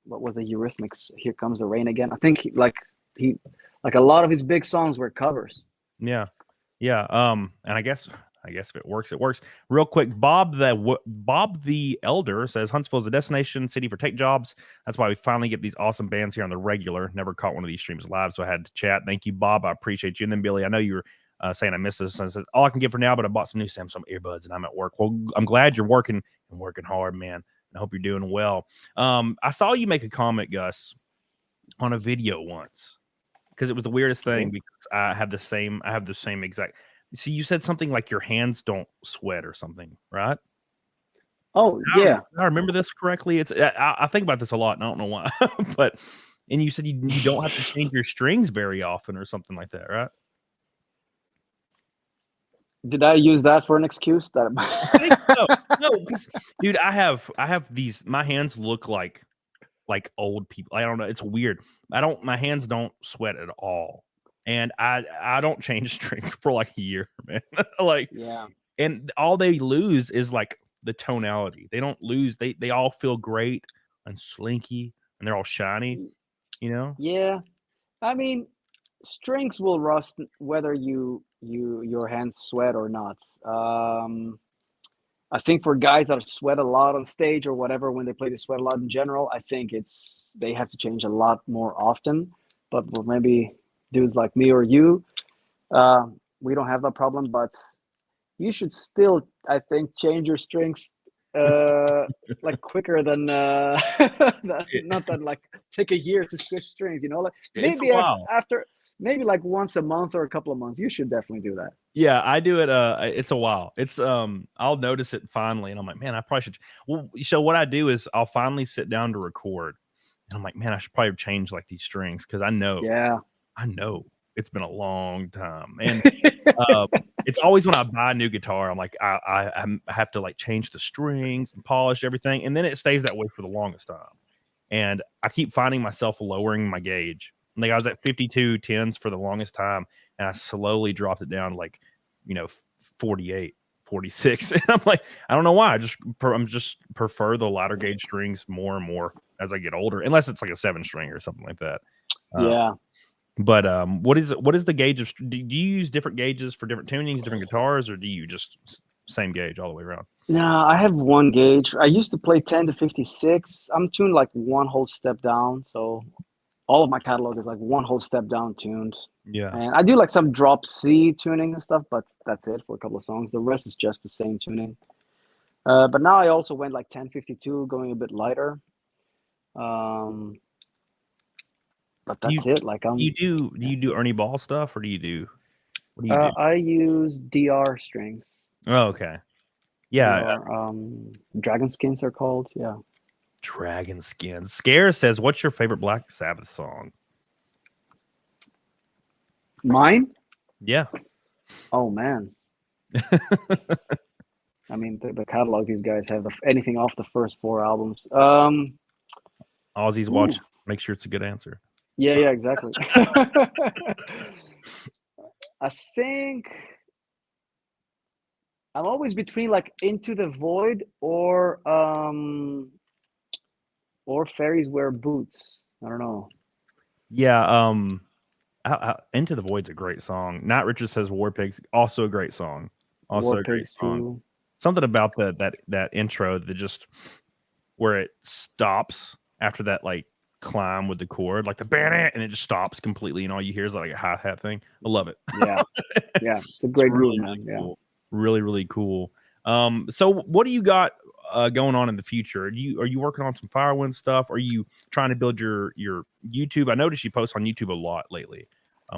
what was the Eurythmics? Here Comes the Rain Again. I think he a lot of his big songs were covers. Yeah. And I guess if it works, it works. Real quick, Bob the Elder says Huntsville is a destination city for tech jobs. That's why we finally get these awesome bands here on the regular. Never caught one of these streams live, so I had to chat. Thank you, Bob. I appreciate you. And then Billy, I know you were saying I missed this. And I said, all I can get for now, but I bought some new Samsung earbuds and I'm at work. Well, I'm glad you're working hard, man. And I hope you're doing well. I saw you make a comment, Gus, on a video once, because it was the weirdest thing, because I have the same exact. See, you said something like your hands don't sweat or something, right? Oh, yeah. I remember this correctly. I think about this a lot, and I don't know why. And you said you don't have to change your strings very often or something like that, right? Did I use that for an excuse? I think so. No, because dude, I have these. My hands look like old people. I don't know. It's weird. My hands don't sweat at all. And I don't change strings for like a year, man. And all they lose is like the tonality. They don't lose. They all feel great and slinky, and they're all shiny, Yeah, I mean, strings will rust whether your hands sweat or not. I think for guys that sweat a lot on stage or whatever, when they play, they sweat a lot in general. I think they have to change a lot more often. But for maybe dudes like me or you, we don't have that problem. But you should still, I think, change your strings like quicker than not that like take a year to switch strings. Like It's a maybe while. after maybe like once a month or a couple of months, you should definitely do that. Yeah, I do it. It's a while. It's I'll notice it finally, and I'm like, man, I probably should. Well, so what I do is I'll finally sit down to record, and I'm like, man, I should probably change like these strings because I know it's been a long time, and it's always when I buy a new guitar, I'm like, I have to like change the strings and polish everything, and then it stays that way for the longest time, and I keep finding myself lowering my gauge. Like I was at 52 tens for the longest time, and I slowly dropped it down to like, 48, 46. And I'm like, I don't know why. I'm just prefer the lighter gauge strings more and more as I get older, unless it's like a 7-string or something like that. Yeah. But what is the gauge of? Do you use different gauges for different tunings, different guitars, or do you just same gauge all the way around? No, I have one gauge. I used to play 10 to 56. I'm tuned like one whole step down, so all of my catalog is like one whole step down tuned. Yeah. And I do like some drop C tuning and stuff, but that's it for a couple of songs. The rest is just the same tuning. But now I also went like 1052, going a bit lighter. But that's it. Like do you do Ernie Ball stuff, or what do you do? I use DR strings. Oh, okay. Yeah. Dragon skins are called. Yeah. Dragon skins. Scare says, what's your favorite Black Sabbath song? Mine? Yeah. Oh man. I mean, the catalog these guys have, anything off the first 4 albums. Ozzy's watch. Make sure it's a good answer. Yeah, exactly. I think I'm always between like Into the Void or Fairies Wear Boots. I don't know. Yeah, Into the Void's a great song. Nat Richards says War Pigs, also a great song. Also a great song. Too. Something about that intro that just where it stops after that like climb with the chord, like the band, and it just stops completely, and all you hear is like a hi-hat thing. I love it. Yeah, it's a great really, groove, man. Cool. Really, really cool. So what do you got going on in the future? Are you working on some Firewind stuff? Are you trying to build your YouTube? I noticed you post on YouTube a lot lately,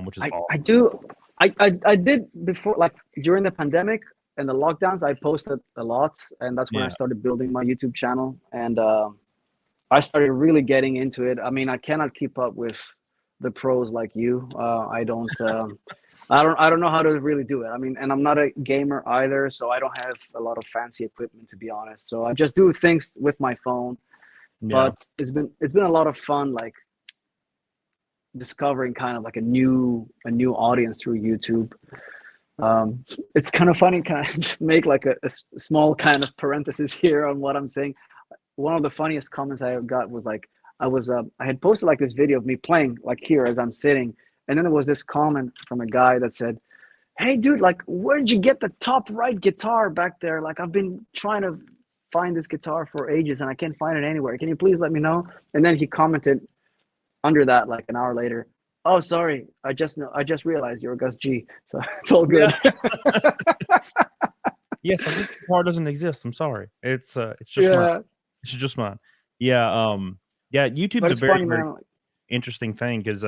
which is awesome. I do. I did before, like during the pandemic and the lockdowns. I posted a lot, and that's when I started building my YouTube channel, and I started really getting into it. I mean, I cannot keep up with the pros like you. I don't know how to really do it. I mean, and I'm not a gamer either, so I don't have a lot of fancy equipment, to be honest. So I just do things with my phone. Yeah. But it's been a lot of fun, like discovering kind of like a new audience through YouTube. It's kind of funny. Can I just make like a small kind of parenthesis here on what I'm saying? One of the funniest comments I got was like, I had posted like this video of me playing like here as I'm sitting, and then there was this comment from a guy that said, "Hey dude, like where'd you get the top right guitar back there? Like I've been trying to find this guitar for ages and I can't find it anywhere. Can you please let me know?" And then he commented under that like an hour later, "Oh, sorry, I just realized you're a Gus G, so it's all good." Yeah. So this guitar doesn't exist. I'm sorry. It's just mine. It's just mine. Yeah. Yeah. YouTube's a very interesting thing because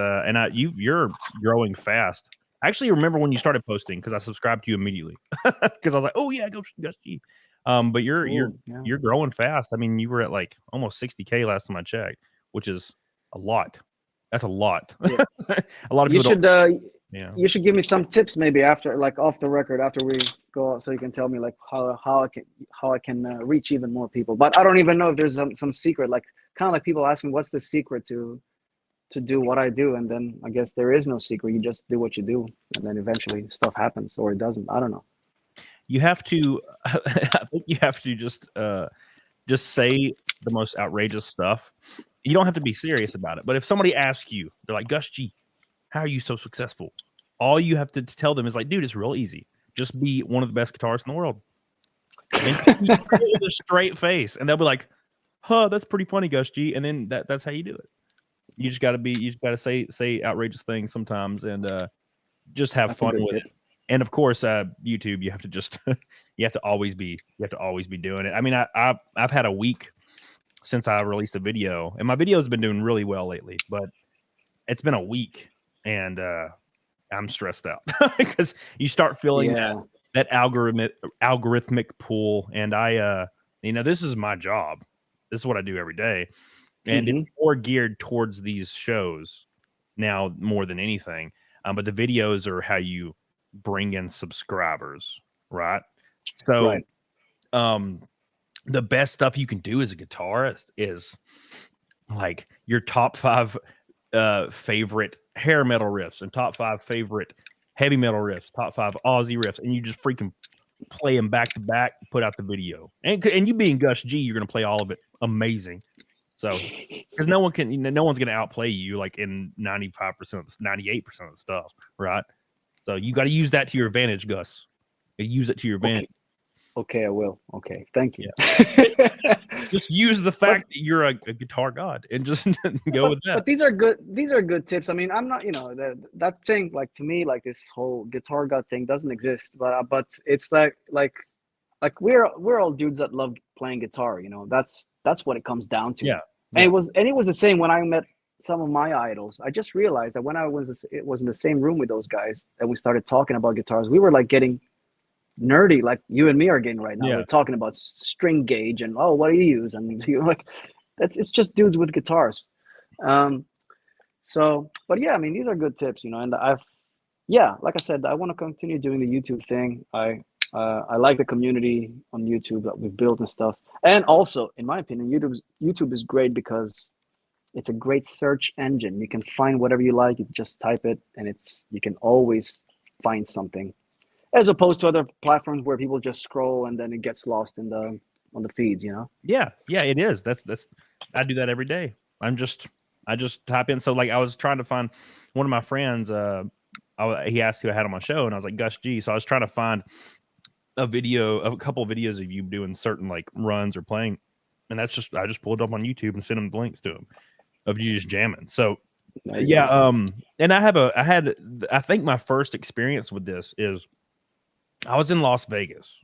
you're growing fast. I actually remember when you started posting because I subscribed to you immediately because I was like, oh yeah, go Gus G. But you're growing fast. I mean, you were at like almost 60K last time I checked, which is a lot. That's a lot. Yeah. A lot of people. You should give me some tips maybe after, like off the record, after we go out, so you can tell me like how I can reach even more people. But I don't even know if there's some secret, like kind of like people ask me what's the secret to do what I do, and then I guess there is no secret. You just do what you do, and then eventually stuff happens, or it doesn't. I don't know. You have to. I think you have to just say the most outrageous stuff. You don't have to be serious about it. But if somebody asks you, they're like, Gus G, how are you so successful? All you have to tell them is like, dude, it's real easy. Just be one of the best guitarists in the world. And you do it with a straight face, and they'll be like, "Huh, that's pretty funny, Gus G." And then that's how you do it. You just gotta say outrageous things sometimes, and just have That's a fun good with tip. it. And of course, YouTube, you have to just you have to always be doing it. I mean, I've had a week since I released a video, and my videos have been doing really well lately, but it's been a week, and I'm stressed out because you start feeling Yeah. that algorithmic pull, and this is my job. This is what I do every day, and it's more geared towards these shows now more than anything. But the videos are how you bring in subscribers, right? So, Right. the best stuff you can do as a guitarist is like your top 5 favorite hair metal riffs and top 5 favorite heavy metal riffs, top 5 Ozzy riffs, and you just freaking play them back to back, put out the video. And you being Gus G, you're gonna play all of it amazing. So, because no one's gonna outplay you like in 95%, 98% of the stuff, right? So you got to use that to your advantage, Gus. Use it to your advantage. Okay, I will. Okay, thank you. Yeah. Just use the fact that you're a guitar god and just go with that. But these are good. These are good tips. I mean, I'm not, that thing. Like to me, like this whole guitar god thing doesn't exist. But it's like we're all dudes that love playing guitar. That's what it comes down to. Yeah. And it was the same when I met some of my idols. I just realized that when I was in the same room with those guys and we started talking about guitars, we were like getting nerdy, like you and me are getting right now. Yeah. We're talking about string gauge and what do you use? And you're like, it's just dudes with guitars. So, but yeah, I mean, these are good tips, and like I said, I want to continue doing the YouTube thing. I like the community on YouTube that we've built and stuff. And also, in my opinion, YouTube is great because it's a great search engine. You can find whatever you like. You just type it, and you can always find something, as opposed to other platforms where people just scroll and then it gets lost on the feeds. Yeah, it is. That's I do that every day. I just type in. So like I was trying to find one of my friends. He asked who I had on my show, and I was like Gus G. So I was trying to find a couple of videos of you doing certain like runs or playing, and I just pulled it up on YouTube and sent him links to him of you just jamming. So yeah, and I think my first experience with this is I was in Las Vegas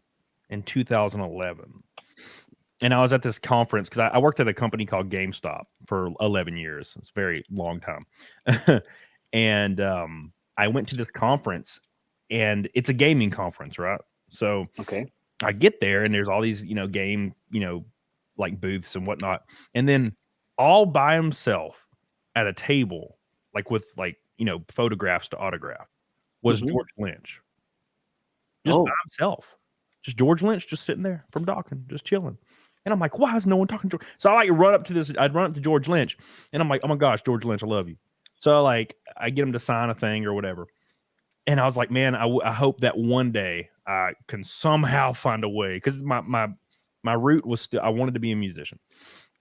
in 2011, and I was at this conference because I worked at a company called GameStop for 11 years. It's a very long time, and I went to this conference, and it's a gaming conference, right? So okay, I get there and there's all these, game, like booths and whatnot. And then all by himself at a table, like with photographs to autograph, was George Lynch. Just by himself. Just George Lynch just sitting there from Dawkins, just chilling. And I'm like, why is no one talking to George? So I'd run up to George Lynch and I'm like, oh my gosh, George Lynch, I love you. So I get him to sign a thing or whatever. And I was like, man, I hope that one day I can somehow find a way, because my route was still, I wanted to be a musician,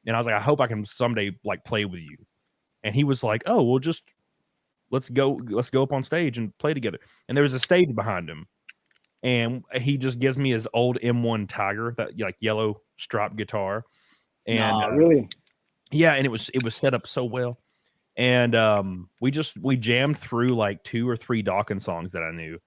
and I was like, I hope I can someday like play with you. And he was like, oh, well, just let's go up on stage and play together. And there was a stage behind him, and he just gives me his old M1 Tiger, that like yellow striped guitar, and really, yeah, and it was set up so well. And we jammed through like 2 or 3 Dawkins songs that I knew,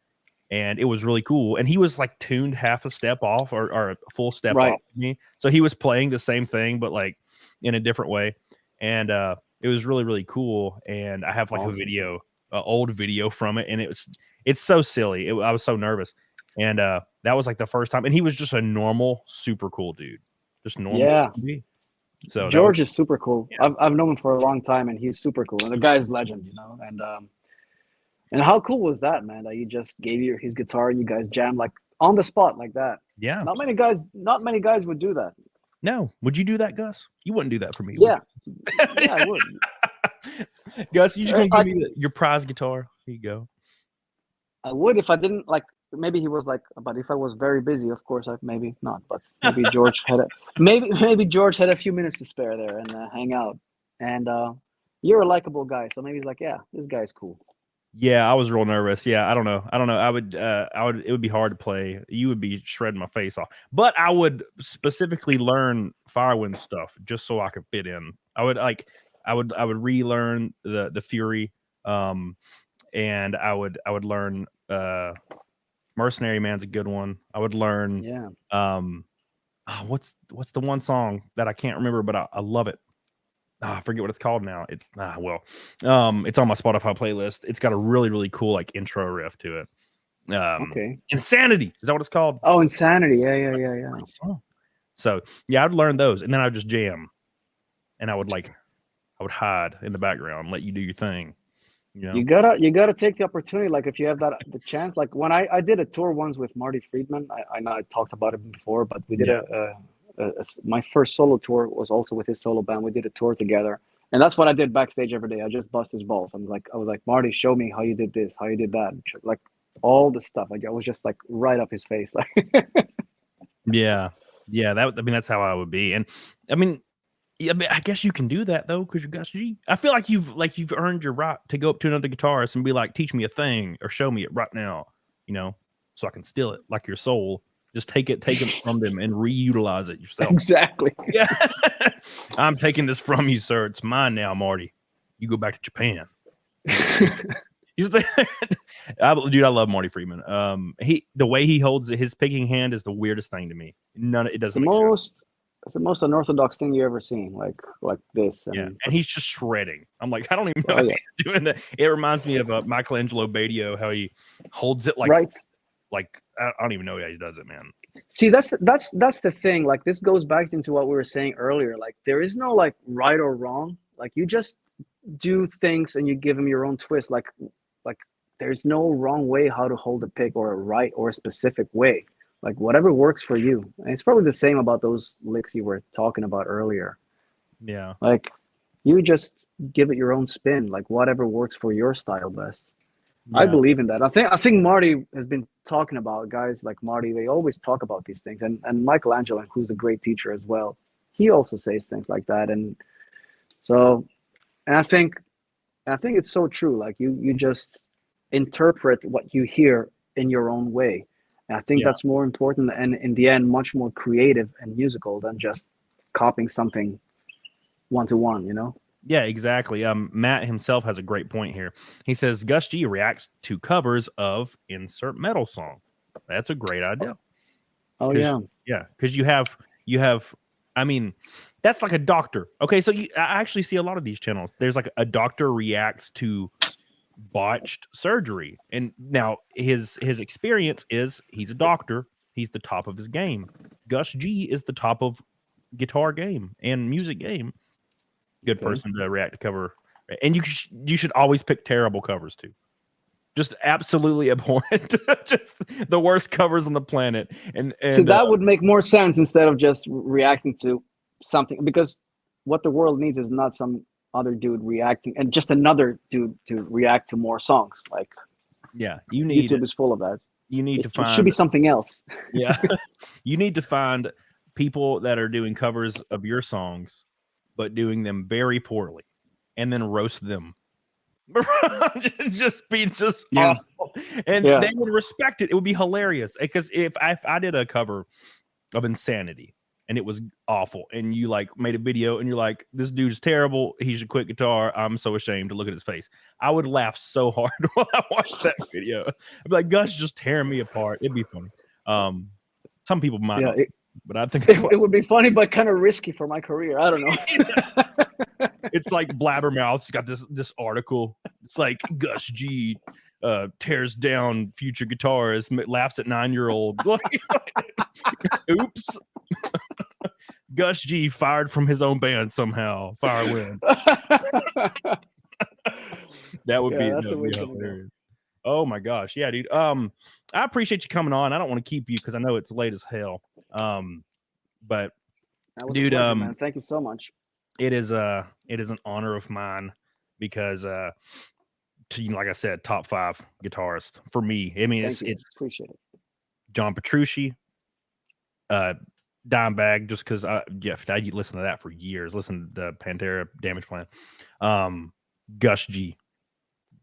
and it was really cool. And he was like tuned half a step off or a full step off of me, so he was playing the same thing but like in a different way. And it was really, really cool. And I have like a video, old video from it, and it's so silly. I was so nervous, and that was like the first time. And he was just a normal, super cool dude, just normal. Yeah. So George is super cool. Yeah. I've known him for a long time, and he's super cool. And the guy's legend, And how cool was that, man? That he just gave you his guitar and you guys jammed like on the spot like that. Yeah. Not many guys would do that. No. Would you do that, Gus? You wouldn't do that for me. Yeah. Yeah, I would. Gus, you just gonna give me your prize guitar? Here you go. I would if I didn't like. Maybe he was like, but if I was very busy, of course, maybe not. But maybe George maybe George had a few minutes to spare there and hang out. And you're a likable guy, so maybe he's like, yeah, this guy's cool. Yeah, I was real nervous. Yeah, I don't know. It would be hard to play. You would be shredding my face off. But I would specifically learn Firewind stuff just so I could fit in. I would relearn the Fury, and I would learn Mercenary Man's a good one. I would learn Yeah. what's the one song that I can't remember, but I love it. I forget what it's called now. It's it's on my Spotify playlist. It's got a really, really cool like intro riff to it. Okay. Insanity, is that what it's called? Oh, Insanity. Yeah. Great song. So yeah, I'd learn those, and then I'd just jam, and I would hide in the background, let you do your thing. You know? You gotta take the opportunity. Like if you have the chance. Like when I did a tour once with Marty Friedman. I know I talked about it before, but we did my first solo tour was also with his solo band. We did a tour together, and that's what I did backstage every day. I just bust his balls. I was like, Marty, show me how you did this, how you did that, like all the stuff. Like I was just like right up his face. Like yeah. That's how I would be, and I mean, I guess you can do that though because you're Gus G. I feel like you've earned your right to go up to another guitarist and be like, teach me a thing or show me it right now, so I can steal it like your soul. Just take it from them and reutilize it yourself. Exactly. Yeah. I'm taking this from you, sir. It's mine now, Marty. You go back to Japan. Dude, I love Marty Friedman. The way he holds his picking hand is the weirdest thing to me. It doesn't make sense. It's the most unorthodox thing you ever seen, like this. Yeah, and he's just shredding. I'm like, I don't even know how he's doing that. It reminds me of Michelangelo Badio, how he holds it like right. Like I don't even know how he does it, man. See, that's the thing. Like this goes back into what we were saying earlier. Like there is no like right or wrong. Like you just do things and you give them your own twist. Like there's no wrong way how to hold a pick or a right or a specific way. Like whatever works for you. And it's probably the same about those licks you were talking about earlier. Yeah. Like you just give it your own spin. Like whatever works for your style best. Yeah. I believe in that. I think Marty has been talking about guys like Marty. They always talk about these things, and Michelangelo, who's a great teacher as well, he also says things like that. And so, and I think it's so true. Like you just interpret what you hear in your own way. And I think that's more important, and in the end, much more creative and musical than just copying something one-to-one. You know. Yeah, exactly. Matt himself has a great point here. He says Gus G reacts to covers of insert metal song. That's a great idea. Oh yeah, because you have. I mean, that's like a doctor. Okay, so I actually see a lot of these channels. There's like a doctor reacts to botched surgery, and now his experience is he's a doctor. He's the top of his game. Gus G is the top of guitar game and music game. Good person to react to cover, and you should always pick terrible covers too. Just absolutely abhorrent, just the worst covers on the planet. And so that would make more sense instead of just reacting to something, because what the world needs is not some other dude reacting and just another dude to react to more songs. Like, YouTube is full of that. You need to find. It should be something else. Yeah, you need to find people that are doing covers of your songs, but doing them very poorly, and then roast them. just awful. And they would respect it. It would be hilarious, because if I did a cover of Insanity and it was awful, and you like made a video and you're like, this dude's terrible, he should quit guitar, I'm so ashamed to look at his face, I would laugh so hard when I watched that video. I'd be like, Gus just tearing me apart. It'd be funny. Some people might not, but I think it would be funny, but kind of risky for my career. I don't know. It's like Blabbermouth's got this article. It's like Gus G tears down future guitarist, laughs at 9-year-old. Oops. Gus G fired from his own band somehow. Firewind. That would be hilarious. Oh my gosh. Yeah, dude. I appreciate you coming on. I don't want to keep you because I know it's late as hell. But dude, pleasure, man. Thank you so much. It is an honor of mine, because like I said, top 5 guitarist for me. I mean, it's appreciate it. John Petrucci, Dimebag, just because I listened to that for years. Listen to Pantera, Damage Plan, Gus G,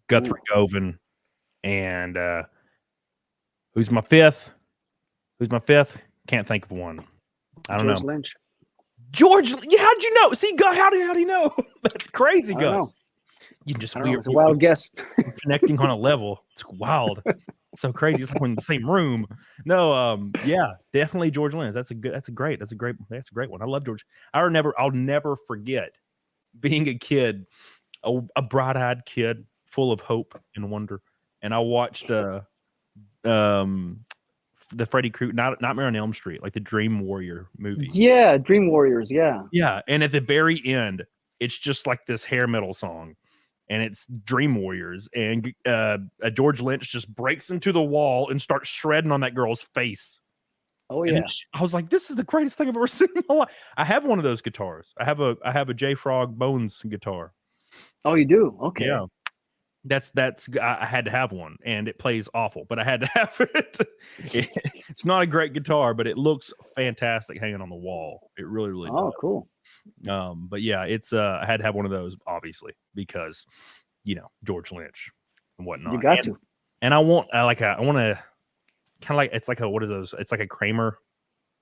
Guthrie Govan, and who's my fifth? Can't think of one. I don't George know. Lynch. George, yeah, how'd you know? See, how'd he know? That's crazy, I don't Gus. know. You just I don't know. It's a wild guess. we're connecting on a level. It's wild. So crazy. It's like we're in the same room. No, yeah, definitely George Lynch. That's a great one. I love George. I'll never forget being a kid, a bright-eyed kid full of hope and wonder. And I watched the Freddy Krueger, Nightmare on Elm Street, like the Dream Warrior movie. Yeah, Dream Warriors. Yeah. Yeah, and at the very end, it's just like this hair metal song, and it's Dream Warriors, and George Lynch just breaks into the wall and starts shredding on that girl's face. Oh And yeah. I was like, "This is the greatest thing I've ever seen in my life." I have one of those guitars. I have a J Frog Bones guitar. Oh, you do? Okay. Yeah. That's I had to have one, and it plays awful, but I had to have it. It's not a great guitar, but it looks fantastic hanging on the wall. It really, really Oh, does. cool. But yeah, it's I had to have one of those, obviously, because George Lynch and whatnot. You got to. And I want to kind of like, it's like what are those? It's like a Kramer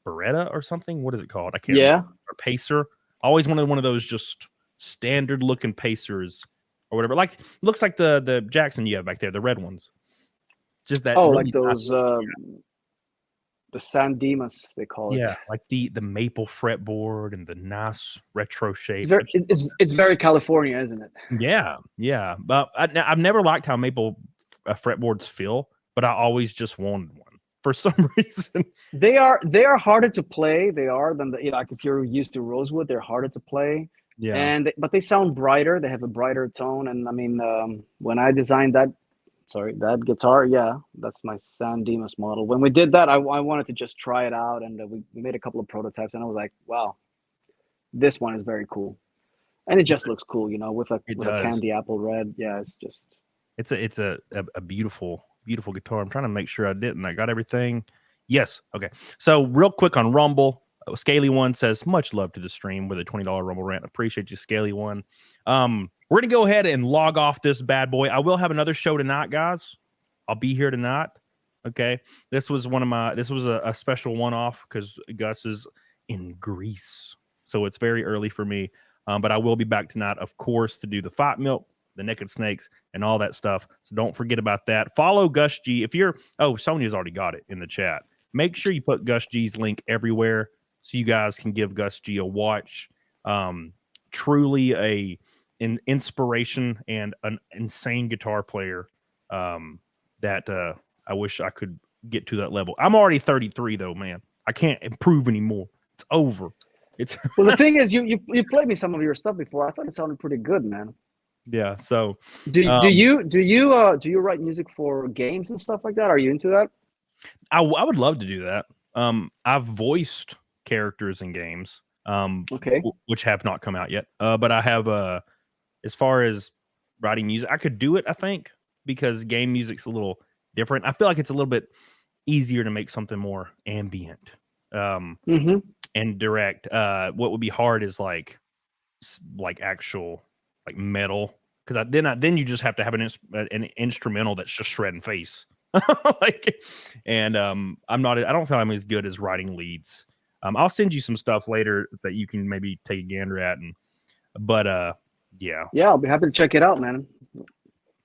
Beretta or something. What is it called? I can't remember. Or Pacer. I always wanted one of those just standard looking Pacers or whatever. Like looks like the Jackson you have back there, the red ones. Just that. Oh, really like those the San Dimas, they call it. Yeah, like the maple fretboard and the nice retro shape. It's very California, isn't it? Yeah. But I've never liked how maple fretboards feel, but I always just wanted one for some reason. They are harder to play. They are than like if you're used to rosewood, they're harder to play. Yeah. But they sound brighter. They have a brighter tone. And I mean, when I designed that guitar, yeah, that's my San Dimas model. When we did that, I wanted to just try it out, and we made a couple of prototypes, and I was like, wow, this one is very cool, and it just looks cool, with a candy apple red. Yeah, it's a beautiful guitar. I'm trying to make sure I got everything. Yes. Okay. So real quick on Rumble, Scaly One says, much love to the stream with a $20 Rumble rant. Appreciate you, Scaly One. We're going to go ahead and log off this bad boy. I will have another show tonight, guys. I'll be here tonight. Okay. This was a special one-off because Gus is in Greece. So it's very early for me. But I will be back tonight, of course, to do the Fight Milk, the Naked Snakes, and all that stuff. So don't forget about that. Follow Gus G. Sonia's already got it in the chat. Make sure you put Gus G's link everywhere so you guys can give Gus G a watch. Truly an inspiration and an insane guitar player that I wish I could get to that level. I'm already 33 though, man. I can't improve anymore. It's over. Well, the thing is, you played me some of your stuff before. I thought it sounded pretty good, man. Yeah. So do you write music for games and stuff like that? Are you into that? I would love to do that. I've voiced characters in games. Okay. Which have not come out yet. But I have as far as writing music, I could do it, I think, because game music's a little different. I feel like it's a little bit easier to make something more ambient and direct. What would be hard is like actual like metal, because then you just have to have an instrumental that's just shredding face. I don't feel I'm as good as writing leads. I'll send you some stuff later that you can maybe take a gander at, yeah, I'll be happy to check it out, man.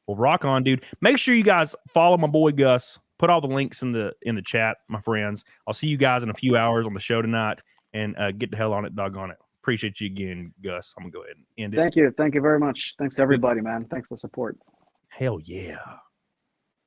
Well, rock on, dude. Make sure you guys follow my boy Gus. Put all the links in the chat, my friends. I'll see you guys in a few hours on the show tonight, and get the hell on it, doggone it. Appreciate you again, Gus. I'm gonna go ahead and end it. Thank you very much. Thanks to everybody, man. Thanks for the support. Hell yeah.